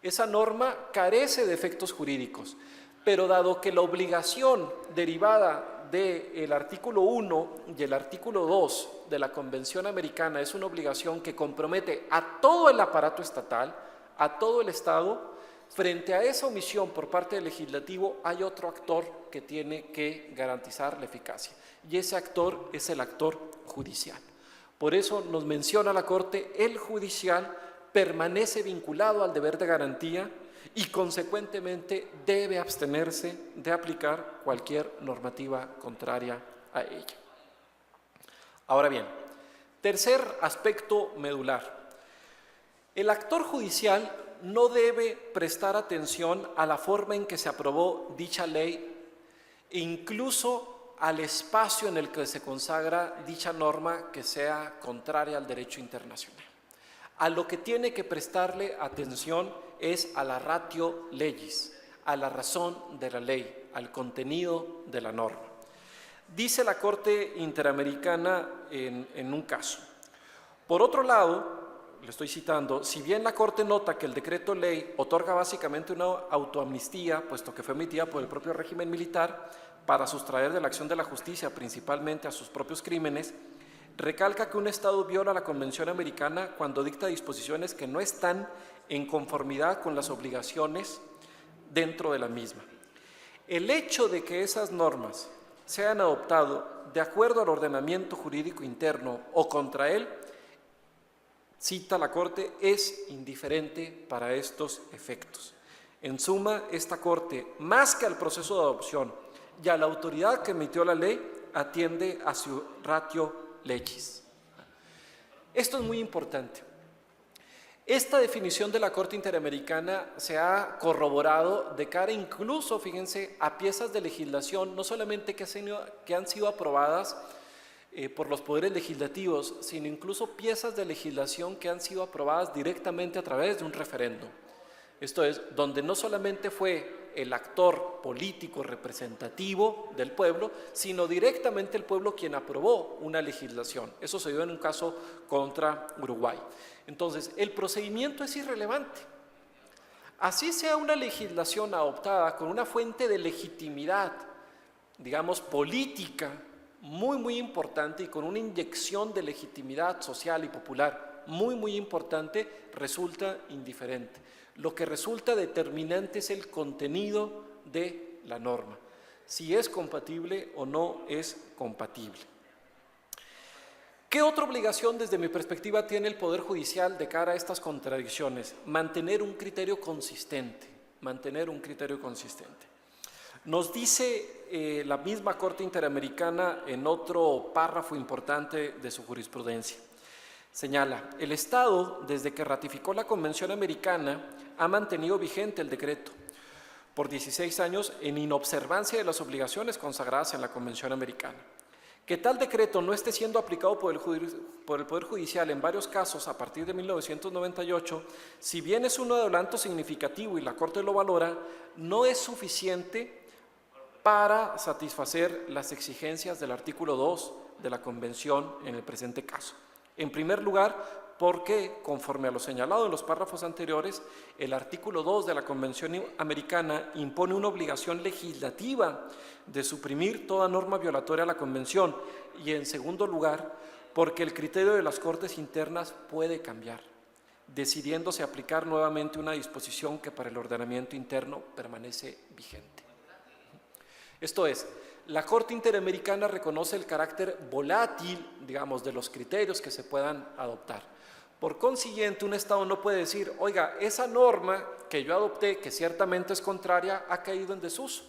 Esa norma carece de efectos jurídicos, pero dado que la obligación derivada del artículo 1 y el artículo 2 de la Convención Americana es una obligación que compromete a todo el aparato estatal, a todo el Estado, frente a esa omisión por parte del legislativo hay otro actor que tiene que garantizar la eficacia, y ese actor es el actor judicial. Por eso nos menciona la Corte, el judicial permanece vinculado al deber de garantía y consecuentemente debe abstenerse de aplicar cualquier normativa contraria a ella. Ahora bien, tercer aspecto medular. El actor judicial no debe prestar atención a la forma en que se aprobó dicha ley e incluso al espacio en el que se consagra dicha norma que sea contraria al derecho internacional. A lo que tiene que prestarle atención es a la ratio legis, a la razón de la ley, al contenido de la norma. Dice la Corte Interamericana en un caso: por otro lado, le estoy citando, si bien la Corte nota que el decreto ley otorga básicamente una autoamnistía, puesto que fue emitida por el propio régimen militar para sustraer de la acción de la justicia principalmente a sus propios crímenes, recalca que un Estado viola la Convención Americana cuando dicta disposiciones que no están en conformidad con las obligaciones dentro de la misma. El hecho de que esas normas se hayan adoptado de acuerdo al ordenamiento jurídico interno o contra él, cita la Corte, es indiferente para estos efectos. En suma, esta Corte, más que al proceso de adopción y a la autoridad que emitió la ley, atiende a su ratio legis. Esto es muy importante. Esta definición de la Corte Interamericana se ha corroborado de cara incluso, fíjense, a piezas de legislación, no solamente que han sido aprobadas por los poderes legislativos, sino incluso piezas de legislación que han sido aprobadas directamente a través de un referéndum. Esto es, donde no solamente fue el actor político representativo del pueblo, sino directamente el pueblo quien aprobó una legislación. Eso se dio en un caso contra Uruguay. Entonces, el procedimiento es irrelevante. Así sea una legislación adoptada con una fuente de legitimidad, digamos, política, muy importante, y con una inyección de legitimidad social y popular muy importante, resulta indiferente. Lo que resulta determinante es el contenido de la norma, si es compatible o no es compatible. ¿Qué otra obligación desde mi perspectiva tiene el Poder Judicial de cara a estas contradicciones? Mantener un criterio consistente, Nos dice la misma Corte Interamericana en otro párrafo importante de su jurisprudencia. Señala, el Estado, desde que ratificó la Convención Americana, ha mantenido vigente el decreto por 16 años en inobservancia de las obligaciones consagradas en la Convención Americana. Que tal decreto no esté siendo aplicado por el Poder Judicial en varios casos a partir de 1998, si bien es un adelanto significativo y la Corte lo valora, no es suficiente para satisfacer las exigencias del artículo 2 de la Convención en el presente caso. En primer lugar, porque, conforme a lo señalado en los párrafos anteriores, el artículo 2 de la Convención Americana impone una obligación legislativa de suprimir toda norma violatoria a la Convención, y en segundo lugar, porque el criterio de las Cortes internas puede cambiar, decidiéndose aplicar nuevamente una disposición que para el ordenamiento interno permanece vigente. Esto es, la Corte Interamericana reconoce el carácter volátil, digamos, de los criterios que se puedan adoptar. Por consiguiente, un Estado no puede decir, oiga, esa norma que yo adopté, que ciertamente es contraria, ha caído en desuso,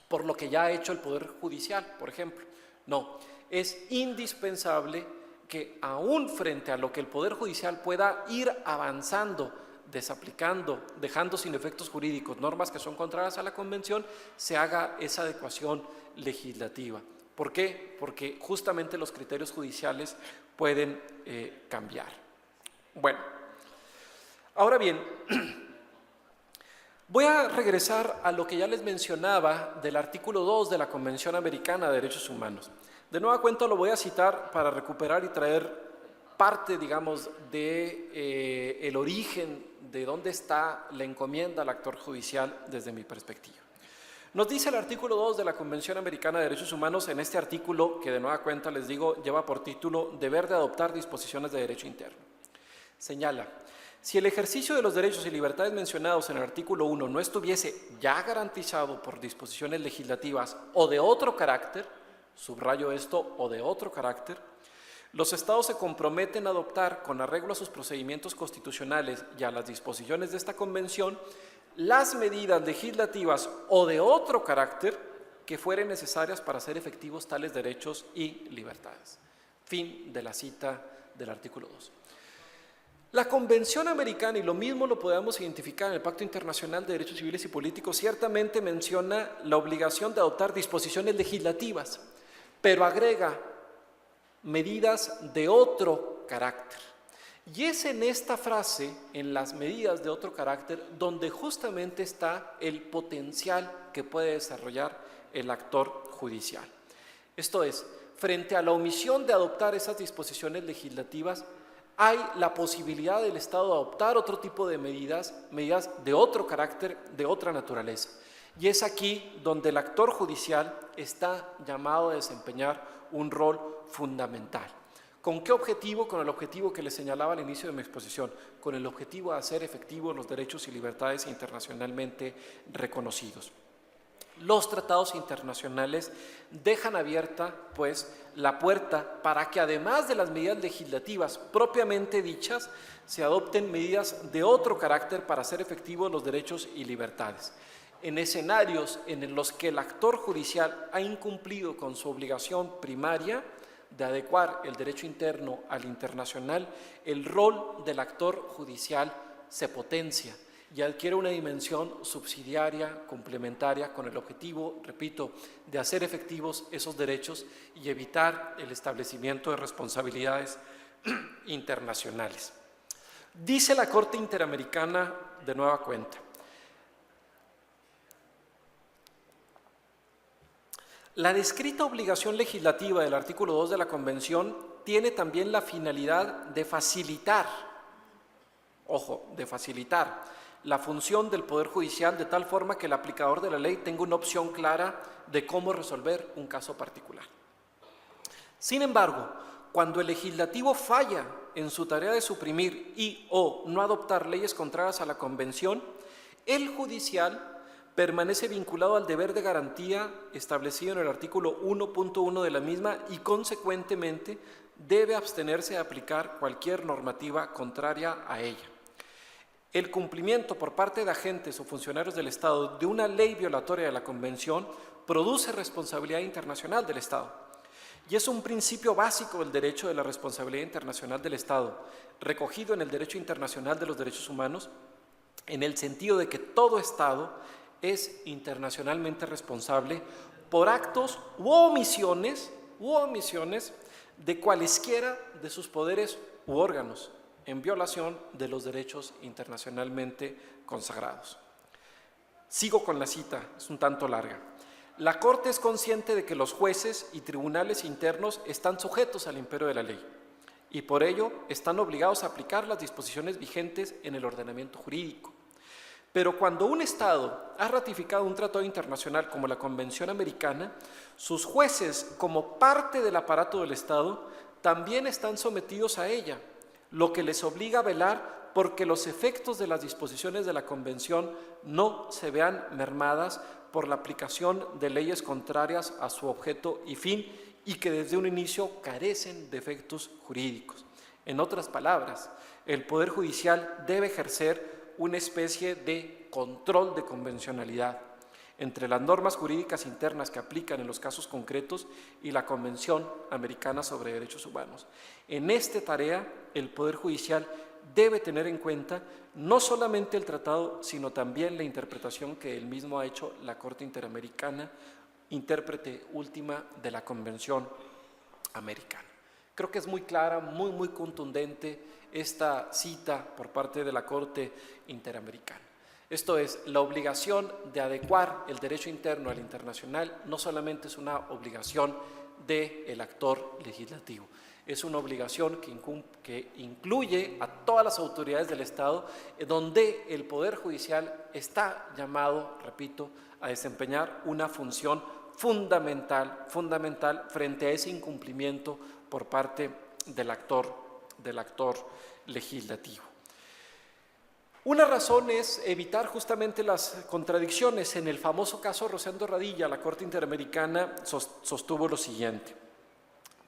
por lo que ya ha hecho el Poder Judicial, por ejemplo. No, es indispensable que aún frente a lo que el Poder Judicial pueda ir avanzando, desaplicando, dejando sin efectos jurídicos normas que son contrarias a la Convención, se haga esa adecuación legislativa. ¿Por qué? Porque justamente los criterios judiciales pueden cambiar. Bueno, ahora bien, voy a regresar a lo que ya les mencionaba del artículo 2 de la Convención Americana de Derechos Humanos. De nueva cuenta lo voy a citar para recuperar y traer parte, digamos, de el origen de dónde está la encomienda al actor judicial desde mi perspectiva. Nos dice el artículo 2 de la Convención Americana de Derechos Humanos, en este artículo, que de nueva cuenta les digo, lleva por título Deber de adoptar disposiciones de derecho interno. Señala, si el ejercicio de los derechos y libertades mencionados en el artículo 1 no estuviese ya garantizado por disposiciones legislativas o de otro carácter, subrayo esto, o de otro carácter, los Estados se comprometen a adoptar, con arreglo a sus procedimientos constitucionales y a las disposiciones de esta Convención, las medidas legislativas o de otro carácter que fueren necesarias para hacer efectivos tales derechos y libertades. Fin de la cita del artículo 2. La Convención Americana, y lo mismo lo podemos identificar en el Pacto Internacional de Derechos Civiles y Políticos, ciertamente menciona la obligación de adoptar disposiciones legislativas, pero agrega medidas de otro carácter. Y es en esta frase, en las medidas de otro carácter, donde justamente está el potencial que puede desarrollar el actor judicial. Esto es, frente a la omisión de adoptar esas disposiciones legislativas, hay la posibilidad del Estado de adoptar otro tipo de medidas de otro carácter, de otra naturaleza. Y es aquí donde el actor judicial está llamado a desempeñar un rol fundamental. ¿Con qué objetivo? Con el objetivo que les señalaba al inicio de mi exposición, con el objetivo de hacer efectivos los derechos y libertades internacionalmente reconocidos. Los tratados internacionales dejan abierta, pues, la puerta para que además de las medidas legislativas propiamente dichas, se adopten medidas de otro carácter para hacer efectivos los derechos y libertades. En escenarios en los que el actor judicial ha incumplido con su obligación primaria de adecuar el derecho interno al internacional, el rol del actor judicial se potencia y adquiere una dimensión subsidiaria, complementaria, con el objetivo, repito, de hacer efectivos esos derechos y evitar el establecimiento de responsabilidades internacionales. Dice la Corte Interamericana de nueva cuenta: la descrita obligación legislativa del artículo 2 de la Convención tiene también la finalidad de facilitar, ojo, de facilitar la función del Poder Judicial de tal forma que el aplicador de la ley tenga una opción clara de cómo resolver un caso particular. Sin embargo, cuando el legislativo falla en su tarea de suprimir y o no adoptar leyes contrarias a la Convención, el judicial permanece vinculado al deber de garantía establecido en el artículo 1.1 de la misma y, consecuentemente, debe abstenerse de aplicar cualquier normativa contraria a ella. El cumplimiento por parte de agentes o funcionarios del Estado de una ley violatoria de la Convención produce responsabilidad internacional del Estado. Y es un principio básico del derecho de la responsabilidad internacional del Estado, recogido en el derecho internacional de los derechos humanos, en el sentido de que todo Estado es internacionalmente responsable por actos u omisiones de cualesquiera de sus poderes u órganos, en violación de los derechos internacionalmente consagrados. Sigo con la cita, es un tanto larga. La Corte es consciente de que los jueces y tribunales internos están sujetos al imperio de la ley y por ello están obligados a aplicar las disposiciones vigentes en el ordenamiento jurídico. Pero cuando un Estado ha ratificado un tratado internacional como la Convención Americana, sus jueces, como parte del aparato del Estado, también están sometidos a ella, lo que les obliga a velar porque los efectos de las disposiciones de la Convención no se vean mermadas por la aplicación de leyes contrarias a su objeto y fin y que desde un inicio carecen de efectos jurídicos. En otras palabras, el Poder Judicial debe ejercer una especie de control de convencionalidad entre las normas jurídicas internas que aplican en los casos concretos y la Convención Americana sobre Derechos Humanos. En esta tarea, el Poder Judicial debe tener en cuenta no solamente el tratado, sino también la interpretación que él mismo ha hecho la Corte Interamericana, intérprete última de la Convención Americana. Creo que es muy clara, muy contundente esta cita por parte de la Corte Interamericana. Esto es, la obligación de adecuar el derecho interno al internacional no solamente es una obligación del actor legislativo, es una obligación que incluye a todas las autoridades del Estado, donde el Poder Judicial está llamado, repito, a desempeñar una función fundamental frente a ese incumplimiento por parte del actor legislativo. Una razón es evitar justamente las contradicciones. En el famoso caso Rosendo Radilla, la Corte Interamericana sostuvo lo siguiente: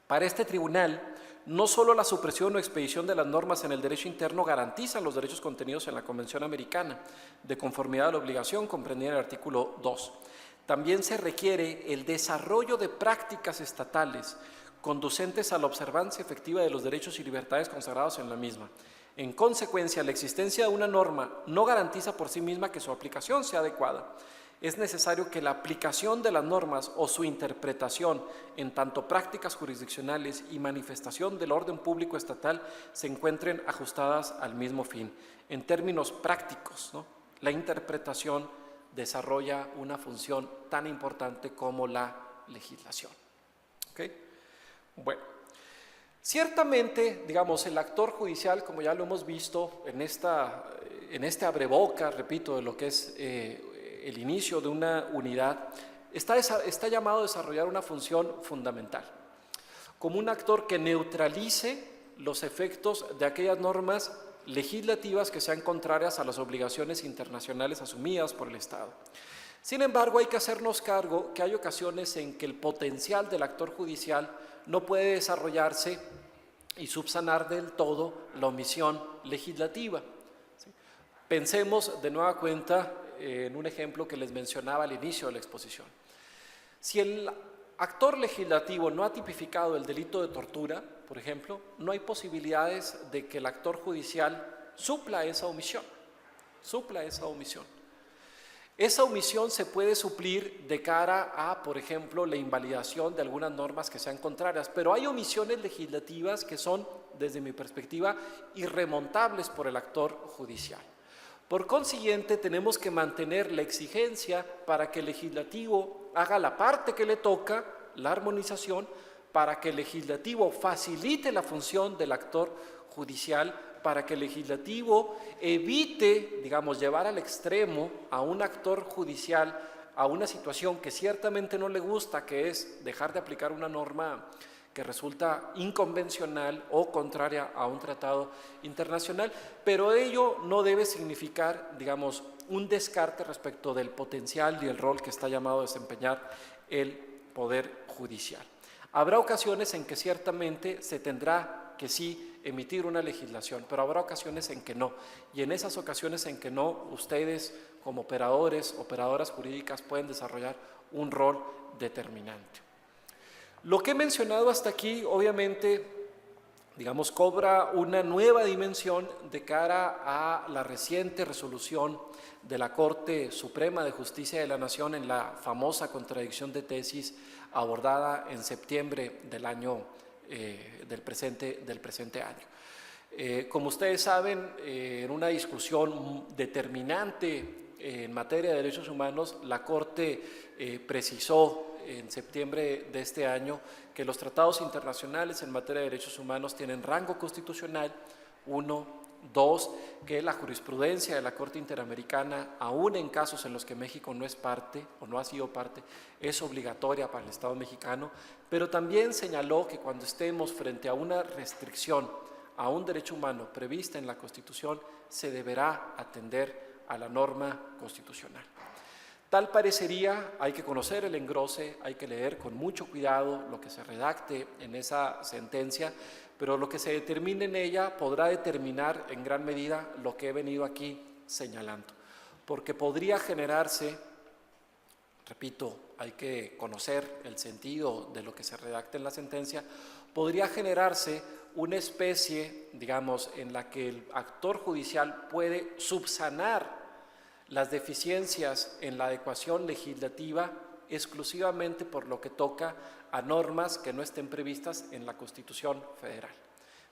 para este tribunal, no solo la supresión o expedición de las normas en el derecho interno garantizan los derechos contenidos en la Convención Americana, de conformidad a la obligación comprendida en el artículo 2. También se requiere el desarrollo de prácticas estatales conducentes a la observancia efectiva de los derechos y libertades consagrados en la misma. En consecuencia, la existencia de una norma no garantiza por sí misma que su aplicación sea adecuada. Es necesario que la aplicación de las normas o su interpretación en tanto prácticas jurisdiccionales y manifestación del orden público estatal se encuentren ajustadas al mismo fin. En términos prácticos, ¿no?, la interpretación desarrolla una función tan importante como la legislación. ¿Okay? Bueno, ciertamente, digamos, el actor judicial, como ya lo hemos visto en este abreboca, repito, de lo que es el inicio de una unidad, está llamado a desarrollar una función fundamental, como un actor que neutralice los efectos de aquellas normas legislativas que sean contrarias a las obligaciones internacionales asumidas por el Estado. Sin embargo, hay que hacernos cargo que hay ocasiones en que el potencial del actor judicial no puede desarrollarse y subsanar del todo la omisión legislativa. Pensemos de nueva cuenta en un ejemplo que les mencionaba al inicio de la exposición. Si el actor legislativo no ha tipificado el delito de tortura, por ejemplo, no hay posibilidades de que el actor judicial supla esa omisión. Esa omisión se puede suplir de cara a, por ejemplo, la invalidación de algunas normas que sean contrarias, pero hay omisiones legislativas que son, desde mi perspectiva, irremontables por el actor judicial. Por consiguiente, tenemos que mantener la exigencia para que el legislativo haga la parte que le toca, la armonización, para que el legislativo facilite la función del actor judicial, para que el legislativo evite, digamos, llevar al extremo a un actor judicial a una situación que ciertamente no le gusta, que es dejar de aplicar una norma que resulta inconvencional o contraria a un tratado internacional, pero ello no debe significar, digamos, un descarte respecto del potencial y el rol que está llamado a desempeñar el Poder Judicial. Habrá ocasiones en que ciertamente se tendrá que sí emitir una legislación, pero habrá ocasiones en que no, y en esas ocasiones en que no, ustedes como operadores, operadoras jurídicas pueden desarrollar un rol determinante. Lo que he mencionado hasta aquí, obviamente, digamos, cobra una nueva dimensión de cara a la reciente resolución de la Corte Suprema de Justicia de la Nación en la famosa contradicción de tesis abordada en septiembre del año del presente año. Como ustedes saben, en una discusión determinante en materia de derechos humanos, la Corte precisó en septiembre de este año que los tratados internacionales en materia de derechos humanos tienen rango constitucional, 1, 2, que la jurisprudencia de la Corte Interamericana, aún en casos en los que México no es parte o no ha sido parte, es obligatoria para el Estado mexicano, pero también señaló que cuando estemos frente a una restricción a un derecho humano prevista en la Constitución, se deberá atender a la norma constitucional. Tal parecería, hay que conocer el engrose, hay que leer con mucho cuidado lo que se redacte en esa sentencia, pero lo que se determine en ella podrá determinar en gran medida lo que he venido aquí señalando, porque podría generarse, repito, hay que conocer el sentido de lo que se redacte en la sentencia, podría generarse una especie, digamos, en la que el actor judicial puede subsanar las deficiencias en la adecuación legislativa exclusivamente por lo que toca a normas que no estén previstas en la Constitución Federal.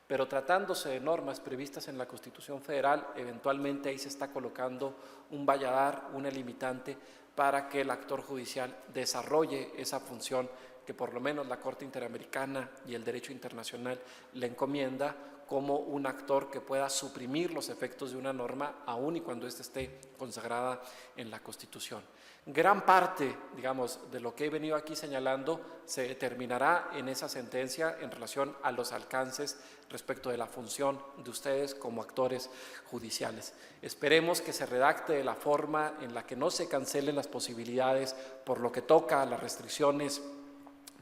Pero tratándose de normas previstas en la Constitución Federal, eventualmente ahí se está colocando un valladar, una limitante para que el actor judicial desarrolle esa función que por lo menos la Corte Interamericana y el derecho internacional le encomienda como un actor que pueda suprimir los efectos de una norma aun y cuando ésta esté consagrada en la Constitución. Gran parte, digamos, de lo que he venido aquí señalando se determinará en esa sentencia en relación a los alcances respecto de la función de ustedes como actores judiciales. Esperemos que se redacte de la forma en la que no se cancelen las posibilidades por lo que toca a las restricciones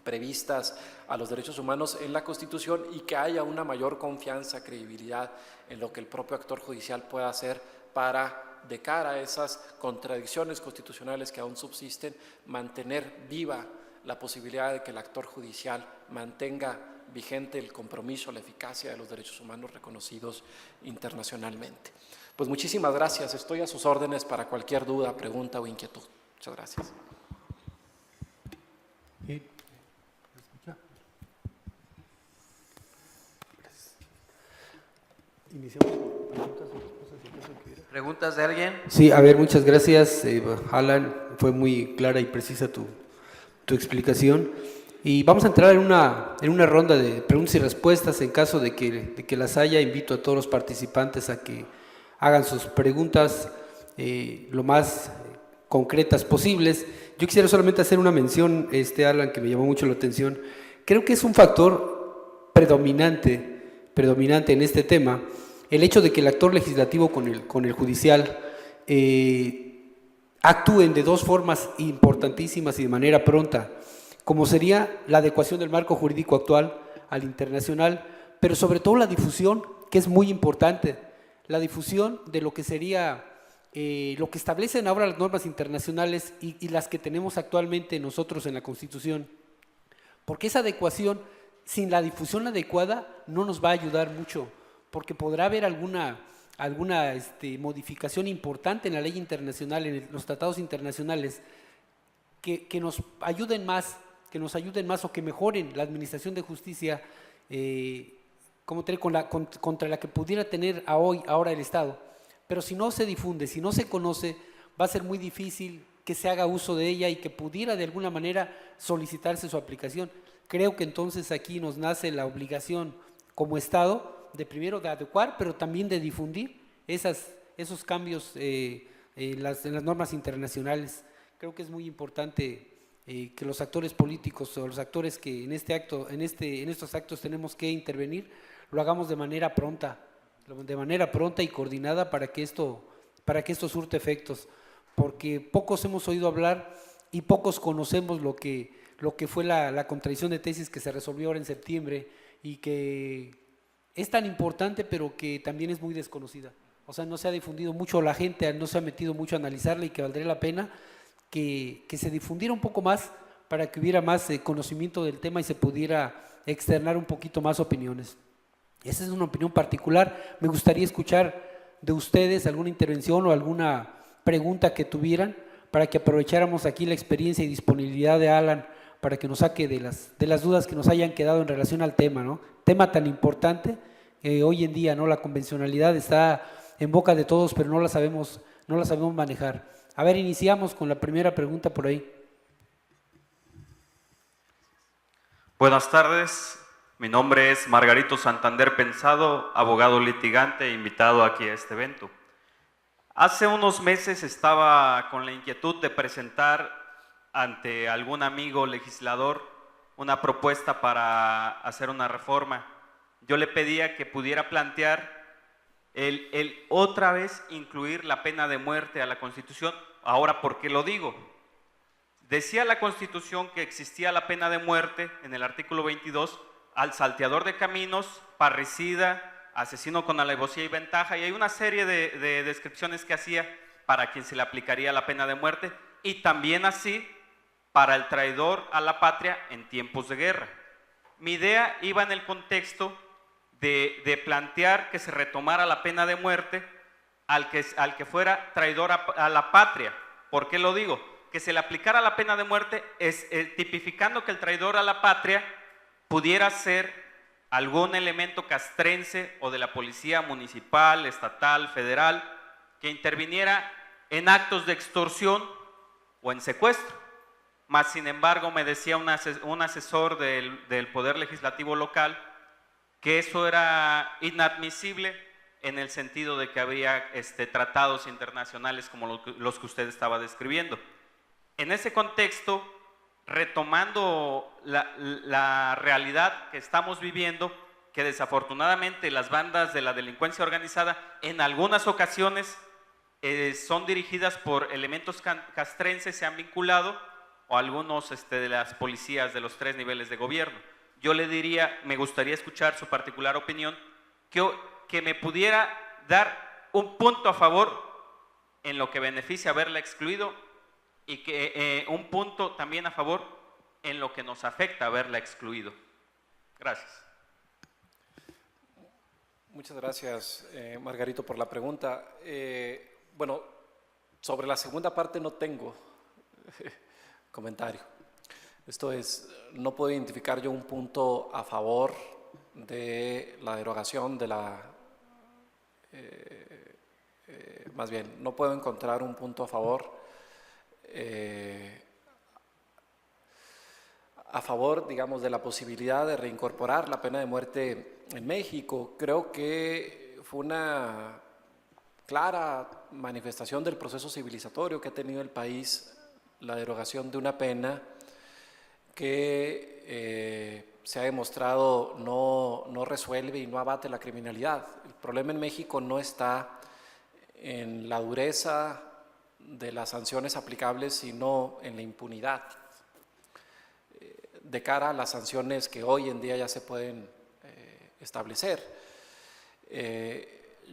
previstas a los derechos humanos en la Constitución y que haya una mayor confianza, credibilidad en lo que el propio actor judicial pueda hacer para, de cara a esas contradicciones constitucionales que aún subsisten, mantener viva la posibilidad de que el actor judicial mantenga vigente el compromiso, la eficacia de los derechos humanos reconocidos internacionalmente. Pues muchísimas gracias, estoy a sus órdenes para cualquier duda, pregunta o inquietud. Muchas gracias. Iniciamos con preguntas o respuestas en caso de que hubiera. ¿Preguntas de alguien? Sí, a ver, muchas gracias, Alan. Fue muy clara y precisa tu explicación. Y vamos a entrar en una ronda de preguntas y respuestas. En caso de que las haya, invito a todos los participantes a que hagan sus preguntas lo más concretas posibles. Yo quisiera solamente hacer una mención, Alan, que me llamó mucho la atención. Creo que es un factor predominante en este tema, el hecho de que el actor legislativo con el judicial actúen de dos formas importantísimas y de manera pronta, como sería la adecuación del marco jurídico actual al internacional, pero sobre todo la difusión, que es muy importante, la difusión de lo que sería lo que establecen ahora las normas internacionales y las que tenemos actualmente nosotros en la Constitución, porque esa adecuación, sin la difusión adecuada, no nos va a ayudar mucho, porque podrá haber alguna modificación importante en la ley internacional, en los tratados internacionales, que nos ayuden más, o que mejoren la administración de justicia contra la que pudiera tener ahora el Estado. Pero si no se difunde, si no se conoce, va a ser muy difícil que se haga uso de ella y que pudiera de alguna manera solicitarse su aplicación. Creo que entonces aquí nos nace la obligación como Estado de primero de adecuar, pero también de difundir esos cambios en las normas internacionales. Creo que es muy importante que los actores políticos o los actores que en estos actos tenemos que intervenir, lo hagamos de manera pronta y coordinada para que esto surte efectos, porque pocos hemos oído hablar y pocos conocemos lo que fue la contradicción de tesis que se resolvió ahora en septiembre y que es tan importante, pero que también es muy desconocida. O sea, no se ha difundido mucho, la gente no se ha metido mucho a analizarla, y que valdría la pena que se difundiera un poco más para que hubiera más conocimiento del tema y se pudiera externar un poquito más opiniones. Esa es una opinión particular. Me gustaría escuchar de ustedes alguna intervención o alguna pregunta que tuvieran para que aprovecháramos aquí la experiencia y disponibilidad de Alan para que nos saque de las dudas que nos hayan quedado en relación al tema, ¿no? Tema tan importante hoy en día, ¿no? La convencionalidad está en boca de todos, pero no la sabemos manejar. A ver, iniciamos con la primera pregunta por ahí. Buenas tardes. Mi nombre es Margarito Santander Pensado, abogado litigante, invitado aquí a este evento. Hace unos meses estaba con la inquietud de presentar ante algún amigo legislador una propuesta para hacer una reforma. Yo le pedía que pudiera plantear el otra vez incluir la pena de muerte a la Constitución. Ahora, ¿por qué lo digo? Decía la Constitución que existía la pena de muerte en el artículo 22 al salteador de caminos, parricida, asesino con alevosía y ventaja, y hay una serie de descripciones que hacía para quien se le aplicaría la pena de muerte, y también así para el traidor a la patria en tiempos de guerra. Mi idea iba en el contexto de plantear que se retomara la pena de muerte al que fuera traidor a la patria. ¿Por qué lo digo? Que se le aplicara la pena de muerte tipificando que el traidor a la patria pudiera ser algún elemento castrense o de la policía municipal, estatal, federal, que interviniera en actos de extorsión o en secuestro. Mas, sin embargo, me decía un asesor del Poder Legislativo local que eso era inadmisible en el sentido de que había tratados internacionales como los que usted estaba describiendo. En ese contexto, retomando la realidad que estamos viviendo, que desafortunadamente las bandas de la delincuencia organizada en algunas ocasiones son dirigidas por elementos castrenses, se han vinculado, o algunos de las policías de los 3 niveles de gobierno. Yo le diría, me gustaría escuchar su particular opinión, que me pudiera dar un punto a favor en lo que beneficia haberla excluido y que un punto también a favor en lo que nos afecta haberla excluido. Gracias. Muchas gracias, Margarito, por la pregunta. Bueno, sobre la segunda parte no tengo comentario. Esto es, no puedo identificar yo un punto a favor de la derogación de la... más bien, no puedo encontrar un punto a favor, digamos, de la posibilidad de reincorporar la pena de muerte en México. Creo que fue una clara manifestación del proceso civilizatorio que ha tenido el país, la derogación de una pena que se ha demostrado no resuelve y no abate la criminalidad. El problema en México no está en la dureza de las sanciones aplicables, sino en la impunidad de cara a las sanciones que hoy en día ya se pueden establecer.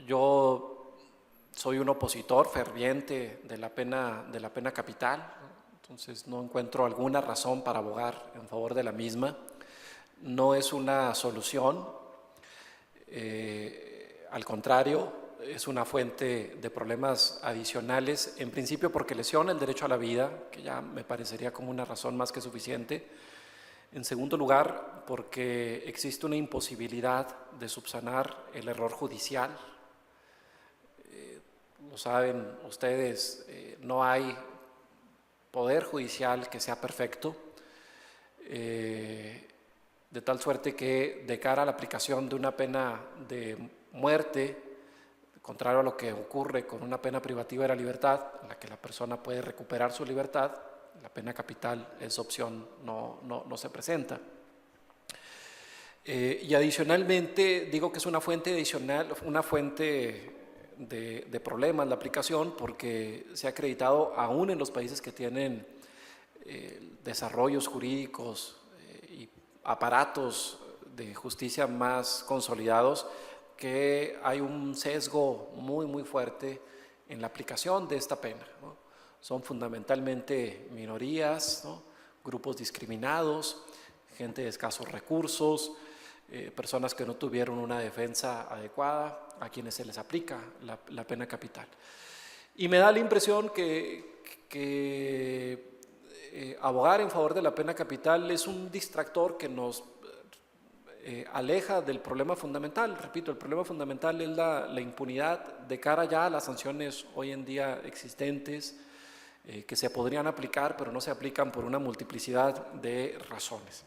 Yo soy un opositor ferviente de la pena capital, entonces no encuentro alguna razón para abogar en favor de la misma. No es una solución, al contrario, es una fuente de problemas adicionales, en principio porque lesiona el derecho a la vida, que ya me parecería como una razón más que suficiente. En segundo lugar, porque existe una imposibilidad de subsanar el error judicial. Lo saben ustedes, no hay poder judicial que sea perfecto, de tal suerte que de cara a la aplicación de una pena de muerte, contrario a lo que ocurre con una pena privativa de la libertad, en la que la persona puede recuperar su libertad, la pena capital, esa opción no se presenta. Y adicionalmente digo que es una fuente adicional, una fuente de problemas la aplicación, porque se ha acreditado aún en los países que tienen desarrollos jurídicos y aparatos de justicia más consolidados, que hay un sesgo muy fuerte en la aplicación de esta pena, ¿no? Son fundamentalmente minorías, ¿no? Grupos discriminados, gente de escasos recursos, personas que no tuvieron una defensa adecuada, a quienes se les aplica la pena capital. Y me da la impresión que abogar en favor de la pena capital es un distractor que nos aleja del problema fundamental. Repito, el problema fundamental es la impunidad de cara ya a las sanciones hoy en día existentes, que se podrían aplicar, pero no se aplican por una multiplicidad de razones.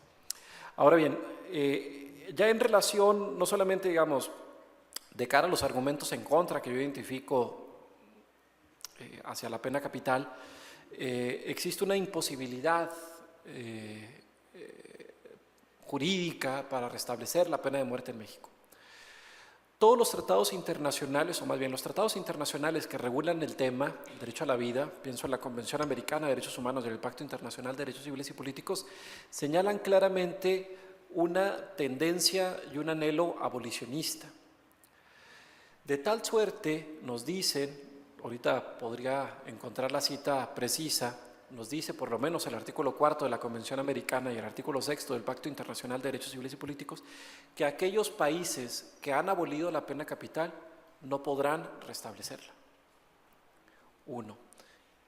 Ahora bien, ya en relación, no solamente, digamos, de cara a los argumentos en contra que yo identifico hacia la pena capital, existe una imposibilidad jurídica para restablecer la pena de muerte en México. Todos los tratados internacionales, o más bien los tratados internacionales que regulan el tema, el derecho a la vida, pienso en la Convención Americana de Derechos Humanos y el Pacto Internacional de Derechos Civiles y Políticos, señalan claramente una tendencia y un anhelo abolicionista. De tal suerte, nos dicen, ahorita podría encontrar la cita precisa, nos dice por lo menos el artículo 4 de la Convención Americana y el artículo 6 del Pacto Internacional de Derechos Civiles y Políticos, que aquellos países que han abolido la pena capital no podrán restablecerla. 1.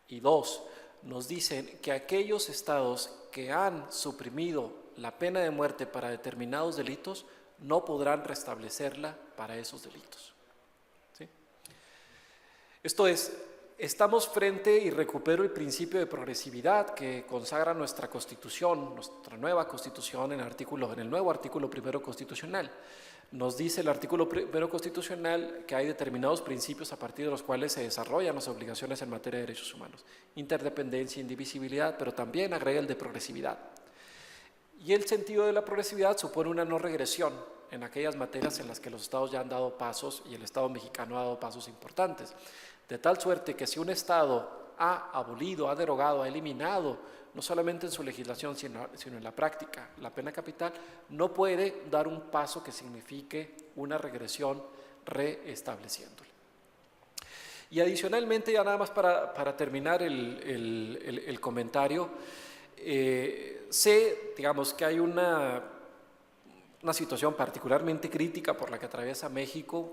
Y 2, nos dicen que aquellos estados que han suprimido la pena de muerte para determinados delitos no podrán restablecerla para esos delitos. ¿Sí? Esto es, estamos frente, y recupero el principio de progresividad que consagra nuestra Constitución, nuestra nueva Constitución en el nuevo artículo primero constitucional. Nos dice el artículo primero constitucional que hay determinados principios a partir de los cuales se desarrollan las obligaciones en materia de derechos humanos. Interdependencia, indivisibilidad, pero también agrega el de progresividad. Y el sentido de la progresividad supone una no regresión en aquellas materias en las que los estados ya han dado pasos y el Estado mexicano ha dado pasos importantes. De tal suerte que si un Estado ha abolido, ha derogado, ha eliminado, no solamente en su legislación, sino en la práctica, la pena capital, no puede dar un paso que signifique una regresión reestableciéndola. Y adicionalmente, ya nada más para terminar el comentario, Sé, digamos, que hay una situación particularmente crítica por la que atraviesa México.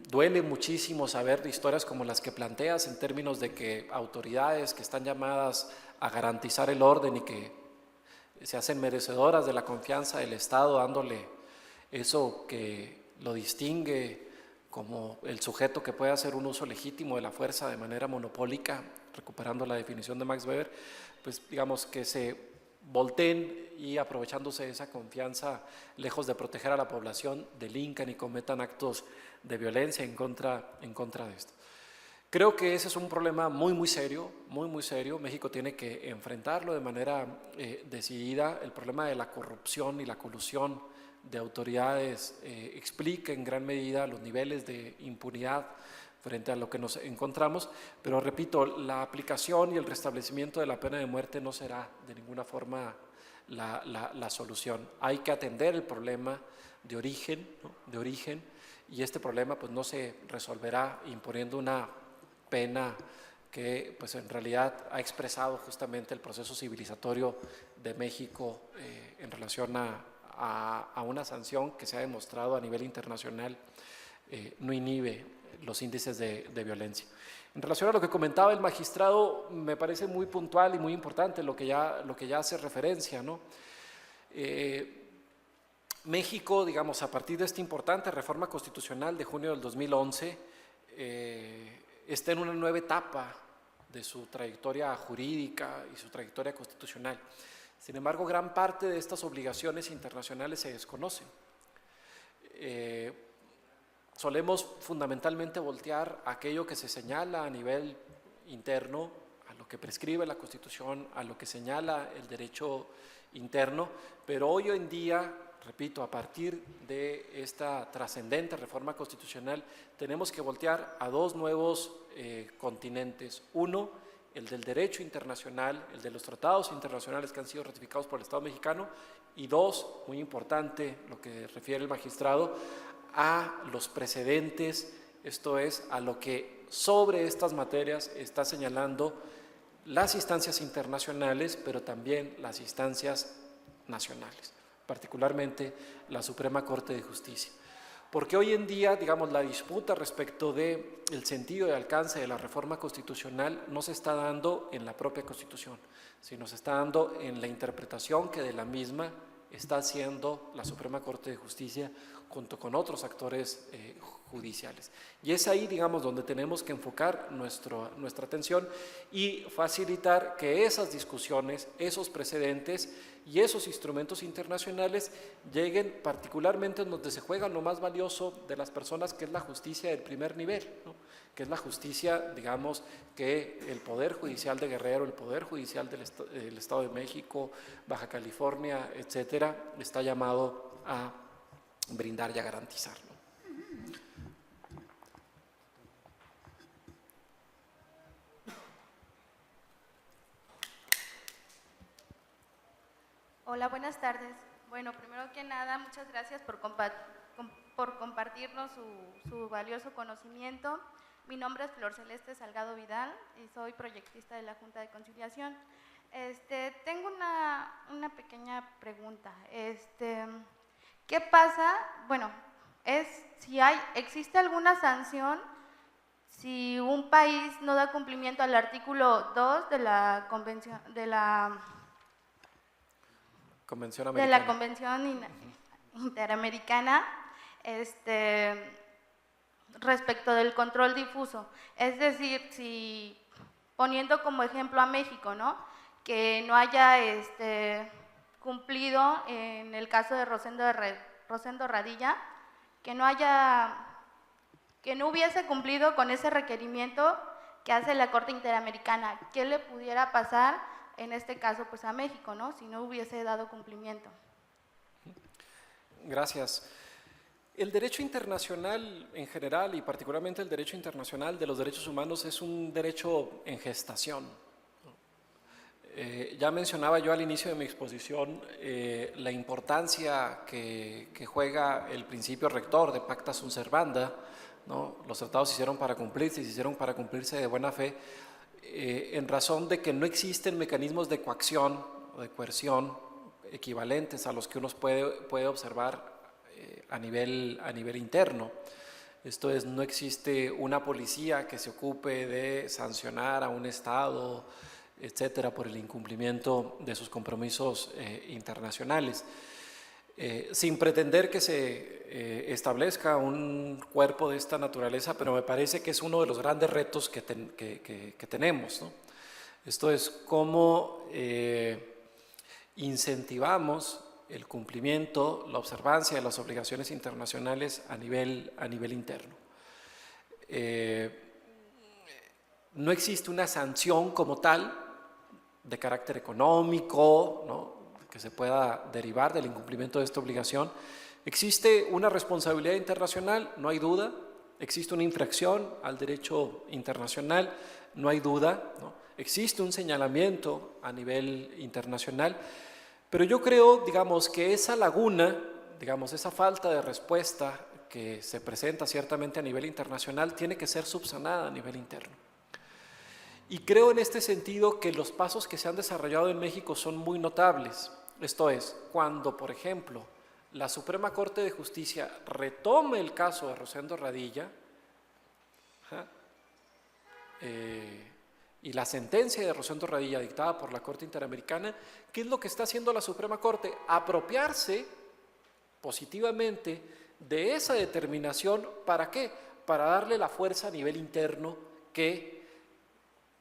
Duele muchísimo saber de historias como las que planteas en términos de que autoridades que están llamadas a garantizar el orden y que se hacen merecedoras de la confianza del Estado, dándole eso que lo distingue como el sujeto que puede hacer un uso legítimo de la fuerza de manera monopólica, recuperando la definición de Max Weber, pues digamos que se volteen y aprovechándose de esa confianza, lejos de proteger a la población, delincan y cometan actos de violencia en contra de esto. Creo que ese es un problema muy serio, muy serio. México tiene que enfrentarlo de manera decidida. El problema de la corrupción y la colusión de autoridades explica en gran medida los niveles de impunidad frente a lo que nos encontramos, pero repito, la aplicación y el restablecimiento de la pena de muerte no será de ninguna forma la solución. Hay que atender el problema de origen, ¿no? Y este problema pues no se resolverá imponiendo una pena que pues en realidad ha expresado justamente el proceso civilizatorio de México en relación a una sanción que se ha demostrado a nivel internacional no inhibe los índices de violencia. En relación a lo que comentaba el magistrado, me parece muy puntual y muy importante lo que ya hace referencia, ¿no? México, digamos, a partir de esta importante reforma constitucional de junio del 2011, está en una nueva etapa de su trayectoria jurídica y su trayectoria constitucional. Sin embargo, gran parte de estas obligaciones internacionales se desconocen. Solemos fundamentalmente voltear aquello que se señala a nivel interno, a lo que prescribe la Constitución, a lo que señala el derecho interno, pero hoy en día, repito, a partir de esta trascendente reforma constitucional, tenemos que voltear a dos nuevos continentes. Uno, el del derecho internacional, el de los tratados internacionales que han sido ratificados por el Estado mexicano, y dos, muy importante lo que refiere el magistrado, a los precedentes, esto es, a lo que sobre estas materias está señalando las instancias internacionales, pero también las instancias nacionales, particularmente la Suprema Corte de Justicia. Porque hoy en día, digamos, la disputa respecto del sentido y alcance de la reforma constitucional no se está dando en la propia Constitución, sino se está dando en la interpretación que de la misma está haciendo la Suprema Corte de Justicia junto con otros actores judiciales. Y es ahí, digamos, donde tenemos que enfocar nuestra atención y facilitar que esas discusiones, esos precedentes y esos instrumentos internacionales lleguen particularmente en donde se juega lo más valioso de las personas, que es la justicia del primer nivel, ¿no? Que es la justicia, digamos, que el Poder Judicial de Guerrero, el Poder Judicial del Estado de México, Baja California, etcétera, está llamado a brindar y a garantizar, ¿no? Hola, buenas tardes. Bueno, primero que nada, muchas gracias por compartirnos su valioso conocimiento. Mi nombre es Flor Celeste Salgado Vidal y soy proyectista de la Junta de Conciliación. Tengo una pequeña pregunta. ¿Qué pasa? Bueno, ¿existe alguna sanción si un país no da cumplimiento al artículo 2 de la Convención Interamericana respecto del control difuso? Es decir, si poniendo como ejemplo a México, ¿no?, que no haya cumplido en el caso de Rosendo Radilla, que no hubiese cumplido con ese requerimiento que hace la Corte Interamericana, ¿qué le pudiera pasar en este caso pues a México, ¿no?, si no hubiese dado cumplimiento? Gracias. El derecho internacional en general y particularmente el derecho internacional de los derechos humanos es un derecho en gestación. Ya mencionaba yo al inicio de mi exposición la importancia que juega el principio rector de pacta sunt servanda, ¿no? Los tratados se hicieron para cumplirse y se hicieron para cumplirse de buena fe. en razón de que no existen mecanismos de coacción o de coerción equivalentes a los que uno puede observar a nivel interno. Esto es, no existe una policía que se ocupe de sancionar a un Estado, etcétera, por el incumplimiento de sus compromisos internacionales. Sin pretender que se establezca un cuerpo de esta naturaleza, pero me parece que es uno de los grandes retos que tenemos, ¿no? Esto es cómo incentivamos el cumplimiento, la observancia de las obligaciones internacionales a nivel interno. No existe una sanción como tal de carácter económico, ¿no?, que se pueda derivar del incumplimiento de esta obligación. Existe una responsabilidad internacional, no hay duda. Existe una infracción al derecho internacional, no hay duda, ¿no? Existe un señalamiento a nivel internacional, pero yo creo, digamos, que esa laguna, digamos, esa falta de respuesta que se presenta ciertamente a nivel internacional tiene que ser subsanada a nivel interno. Y creo en este sentido que los pasos que se han desarrollado en México son muy notables. Esto es, cuando, por ejemplo, la Suprema Corte de Justicia retome el caso de Rosendo Radilla, y la sentencia de Rosendo Radilla dictada por la Corte Interamericana, ¿qué es lo que está haciendo la Suprema Corte? Apropiarse positivamente de esa determinación. ¿Para qué? Para darle la fuerza a nivel interno que,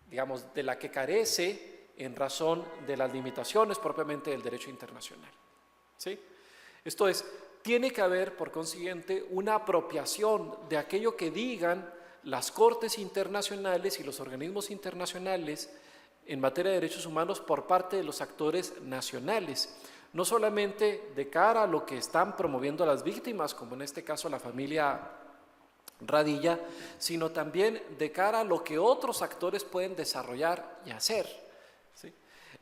digamos, de la que carece en razón de las limitaciones propiamente del derecho internacional, ¿sí? Esto es, tiene que haber, por consiguiente, una apropiación de aquello que digan las cortes internacionales y los organismos internacionales en materia de derechos humanos por parte de los actores nacionales, no solamente de cara a lo que están promoviendo las víctimas, como en este caso la familia Radilla, sino también de cara a lo que otros actores pueden desarrollar y hacer, ¿sí?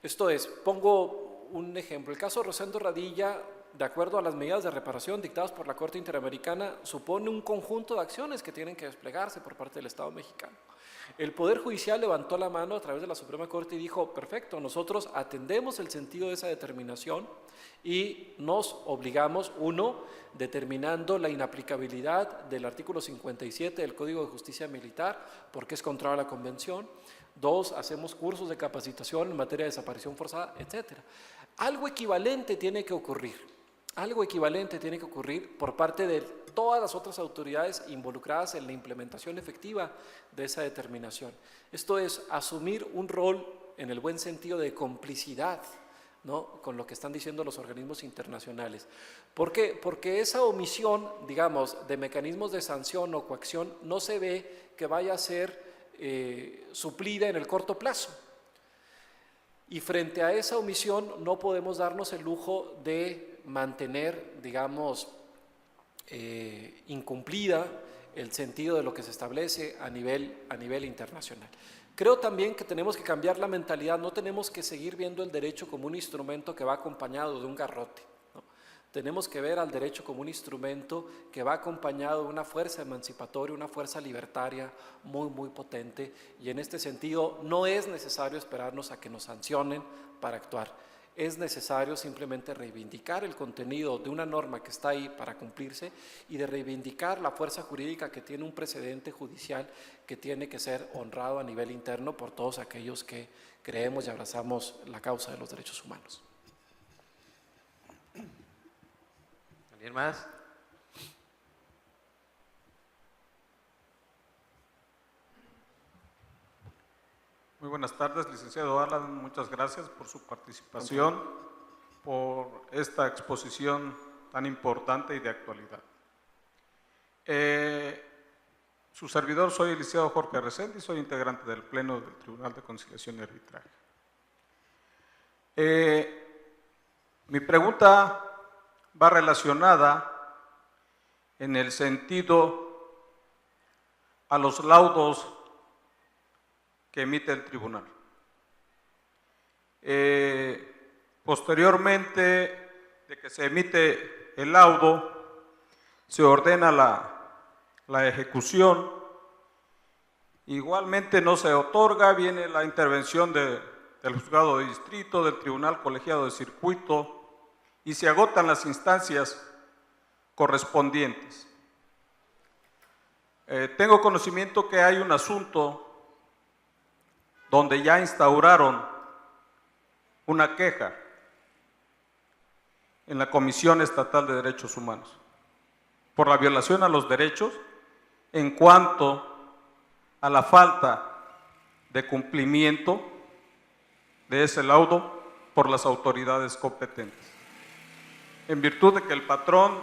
Esto es, pongo un ejemplo, el caso de Rosendo Radilla, de acuerdo a las medidas de reparación dictadas por la Corte Interamericana, supone un conjunto de acciones que tienen que desplegarse por parte del Estado mexicano. El Poder Judicial levantó la mano a través de la Suprema Corte y dijo, perfecto, nosotros atendemos el sentido de esa determinación y nos obligamos, uno, determinando la inaplicabilidad del artículo 57 del Código de Justicia Militar, porque es contrario a la Convención. Dos, hacemos cursos de capacitación en materia de desaparición forzada, etcétera. Algo equivalente tiene que ocurrir. Algo equivalente tiene que ocurrir por parte de todas las otras autoridades involucradas en la implementación efectiva de esa determinación. Esto es, asumir un rol en el buen sentido de complicidad, ¿no?, con lo que están diciendo los organismos internacionales. ¿Por qué? Porque esa omisión, digamos, de mecanismos de sanción o coacción no se ve que vaya a ser suplida en el corto plazo. Y frente a esa omisión no podemos darnos el lujo de mantener, digamos, incumplida el sentido de lo que se establece a nivel internacional. Creo también que tenemos que cambiar la mentalidad, no tenemos que seguir viendo el derecho como un instrumento que va acompañado de un garrote, ¿no? Tenemos que ver al derecho como un instrumento que va acompañado de una fuerza emancipatoria, una fuerza libertaria muy, muy potente, y en este sentido no es necesario esperarnos a que nos sancionen para actuar. Es necesario simplemente reivindicar el contenido de una norma que está ahí para cumplirse y de reivindicar la fuerza jurídica que tiene un precedente judicial que tiene que ser honrado a nivel interno por todos aquellos que creemos y abrazamos la causa de los derechos humanos. ¿Alguien más? Muy buenas tardes, licenciado Alan, muchas gracias por su participación, por esta exposición tan importante y de actualidad. Su servidor, soy el licenciado Jorge Reséndiz, soy integrante del Pleno del Tribunal de Conciliación y Arbitraje. Mi pregunta va relacionada en el sentido a los laudos que emite el tribunal. Posteriormente de que se emite el laudo, se ordena la ejecución Igualmente no se otorga, viene la intervención del juzgado de distrito, del tribunal colegiado de circuito y se agotan las instancias correspondientes. Tengo conocimiento que hay un asunto donde ya instauraron una queja en la Comisión Estatal de Derechos Humanos por la violación a los derechos en cuanto a la falta de cumplimiento de ese laudo por las autoridades competentes. En virtud de que el patrón,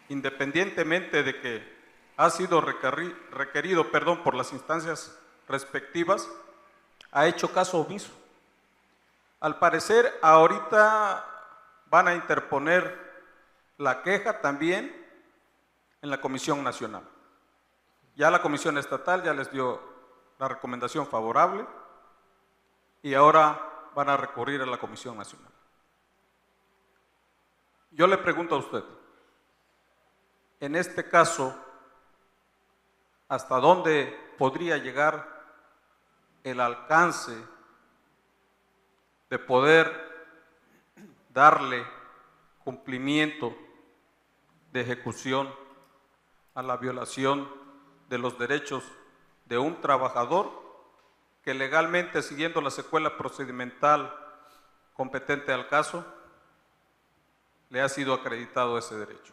independientemente de que ha sido requerido por las instancias respectivas, ha hecho caso omiso. Al parecer, ahorita van a interponer la queja también en la Comisión Nacional. Ya la Comisión Estatal ya les dio la recomendación favorable y ahora van a recurrir a la Comisión Nacional. Yo le pregunto a usted, en este caso, ¿hasta dónde podría llegar el alcance de poder darle cumplimiento de ejecución a la violación de los derechos de un trabajador que legalmente, siguiendo la secuela procedimental competente al caso, le ha sido acreditado ese derecho?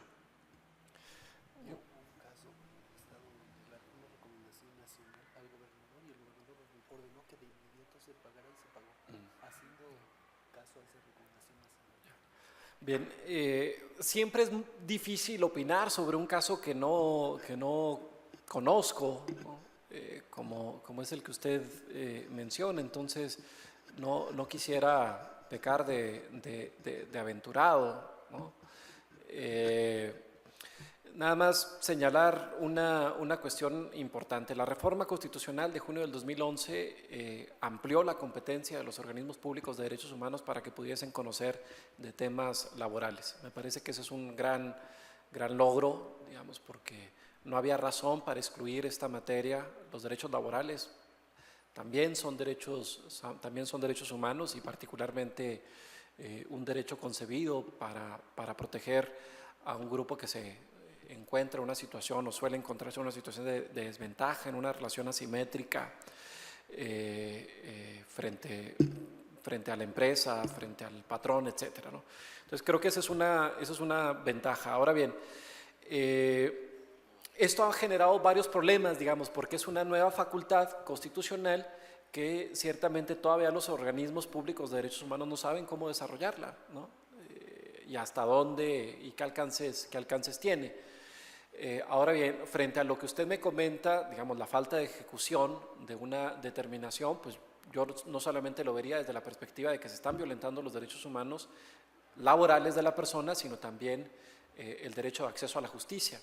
Bien, siempre es difícil opinar sobre un caso que no conozco, ¿no? Como es el que usted menciona, entonces no quisiera pecar de aventurado, ¿no? Nada más señalar una cuestión importante. La reforma constitucional de junio del 2011 amplió la competencia de los organismos públicos de derechos humanos para que pudiesen conocer de temas laborales. Me parece que ese es un gran logro, digamos, porque no había razón para excluir esta materia. Los derechos laborales también son derechos humanos y particularmente un derecho concebido para proteger a un grupo que se encuentra una situación o suele encontrarse en una situación de desventaja, en una relación asimétrica frente a la empresa, frente al patrón, etcétera, ¿no? Entonces creo que esa es una ventaja. Ahora bien, esto ha generado varios problemas, digamos, porque es una nueva facultad constitucional que ciertamente todavía los organismos públicos de derechos humanos no saben cómo desarrollarla, ¿no? Y hasta dónde y qué alcances tiene. Ahora bien, frente a lo que usted me comenta, digamos, la falta de ejecución de una determinación, pues yo no solamente lo vería desde la perspectiva de que se están violentando los derechos humanos laborales de la persona, sino también el derecho de acceso a la justicia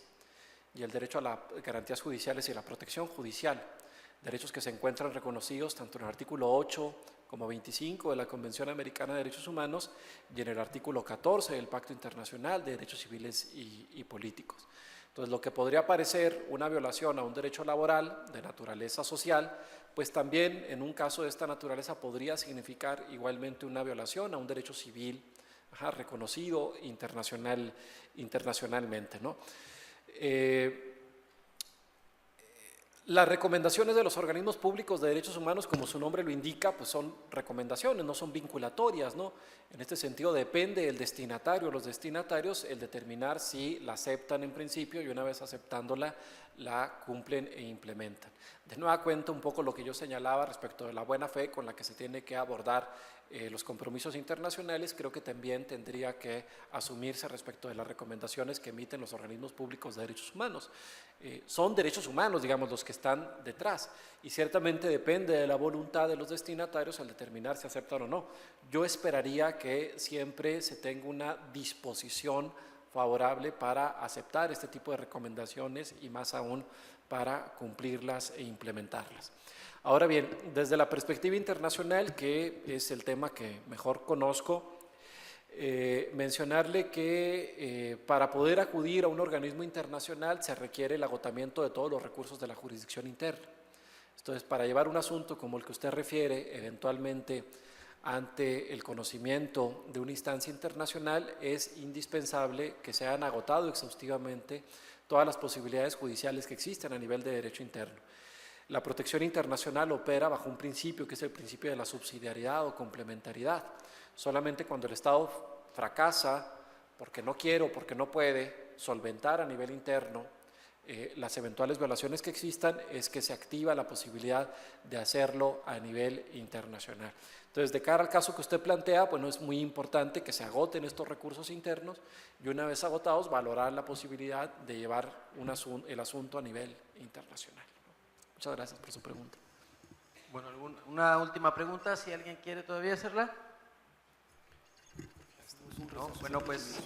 y el derecho a las garantías judiciales y la protección judicial, derechos que se encuentran reconocidos tanto en el artículo 8 como 25 de la Convención Americana de Derechos Humanos y en el artículo 14 del Pacto Internacional de Derechos Civiles y Políticos. Entonces, lo que podría parecer una violación a un derecho laboral de naturaleza social, pues también en un caso de esta naturaleza podría significar igualmente una violación a un derecho civil reconocido internacionalmente, ¿no? Las recomendaciones de los organismos públicos de derechos humanos, como su nombre lo indica, pues son recomendaciones, no son vinculatorias, ¿no? En este sentido depende del destinatario o los destinatarios el determinar si la aceptan en principio y una vez aceptándola la cumplen e implementan. De nueva cuenta un poco lo que yo señalaba respecto de la buena fe con la que se tiene que abordar los compromisos internacionales, creo que también tendría que asumirse respecto de las recomendaciones que emiten los organismos públicos de derechos humanos. Son derechos humanos, digamos, los que están detrás y ciertamente depende de la voluntad de los destinatarios al determinar si aceptan o no. Yo esperaría que siempre se tenga una disposición favorable para aceptar este tipo de recomendaciones y más aún para cumplirlas e implementarlas. Ahora bien, desde la perspectiva internacional, que es el tema que mejor conozco, mencionarle que para poder acudir a un organismo internacional se requiere el agotamiento de todos los recursos de la jurisdicción interna. Entonces, para llevar un asunto como el que usted refiere, eventualmente ante el conocimiento de una instancia internacional, es indispensable que se hayan agotado exhaustivamente todas las posibilidades judiciales que existen a nivel de derecho interno. La protección internacional opera bajo un principio que es el principio de la subsidiariedad o complementariedad. Solamente cuando el Estado fracasa porque no quiere o porque no puede solventar a nivel interno las eventuales violaciones que existan, es que se activa la posibilidad de hacerlo a nivel internacional. Entonces, de cara al caso que usted plantea, bueno, es muy importante que se agoten estos recursos internos y una vez agotados, valorar la posibilidad de llevar el asunto a nivel internacional. Muchas gracias por su pregunta. Bueno, una última pregunta, si alguien quiere todavía hacerla. No, bueno, pues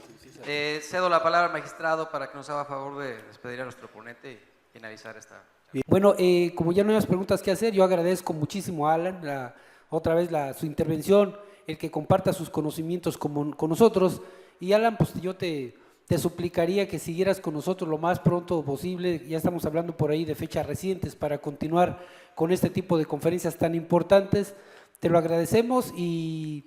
cedo la palabra al magistrado para que nos haga favor de despedir a nuestro ponente y finalizar esta. Bien. Bueno, como ya no hay más preguntas que hacer, yo agradezco muchísimo a Alan otra vez su intervención, el que comparta sus conocimientos con nosotros. Y Alan, pues yo te suplicaría que siguieras con nosotros lo más pronto posible. Ya estamos hablando por ahí de fechas recientes para continuar con este tipo de conferencias tan importantes. Te lo agradecemos y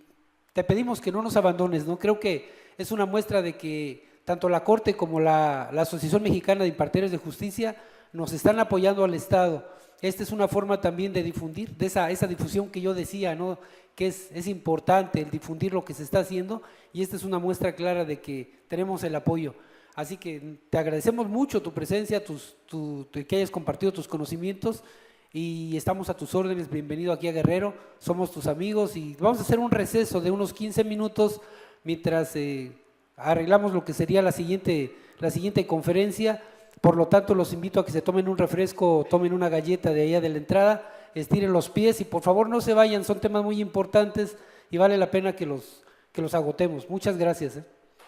te pedimos que no nos abandones, ¿no? Creo que es una muestra de que tanto la Corte como la Asociación Mexicana de Impartidores de Justicia nos están apoyando al Estado. Esta es una forma también de difundir, de esa difusión que yo decía, ¿no? Que es importante el difundir lo que se está haciendo, y esta es una muestra clara de que tenemos el apoyo. Así que te agradecemos mucho tu presencia, que hayas compartido tus conocimientos, y estamos a tus órdenes. Bienvenido aquí a Guerrero, somos tus amigos, y vamos a hacer un receso de unos 15 minutos mientras arreglamos lo que sería la siguiente conferencia. Por lo tanto, los invito a que se tomen un refresco, tomen una galleta de allá de la entrada, estiren los pies y por favor no se vayan, son temas muy importantes y vale la pena que los agotemos. Muchas gracias.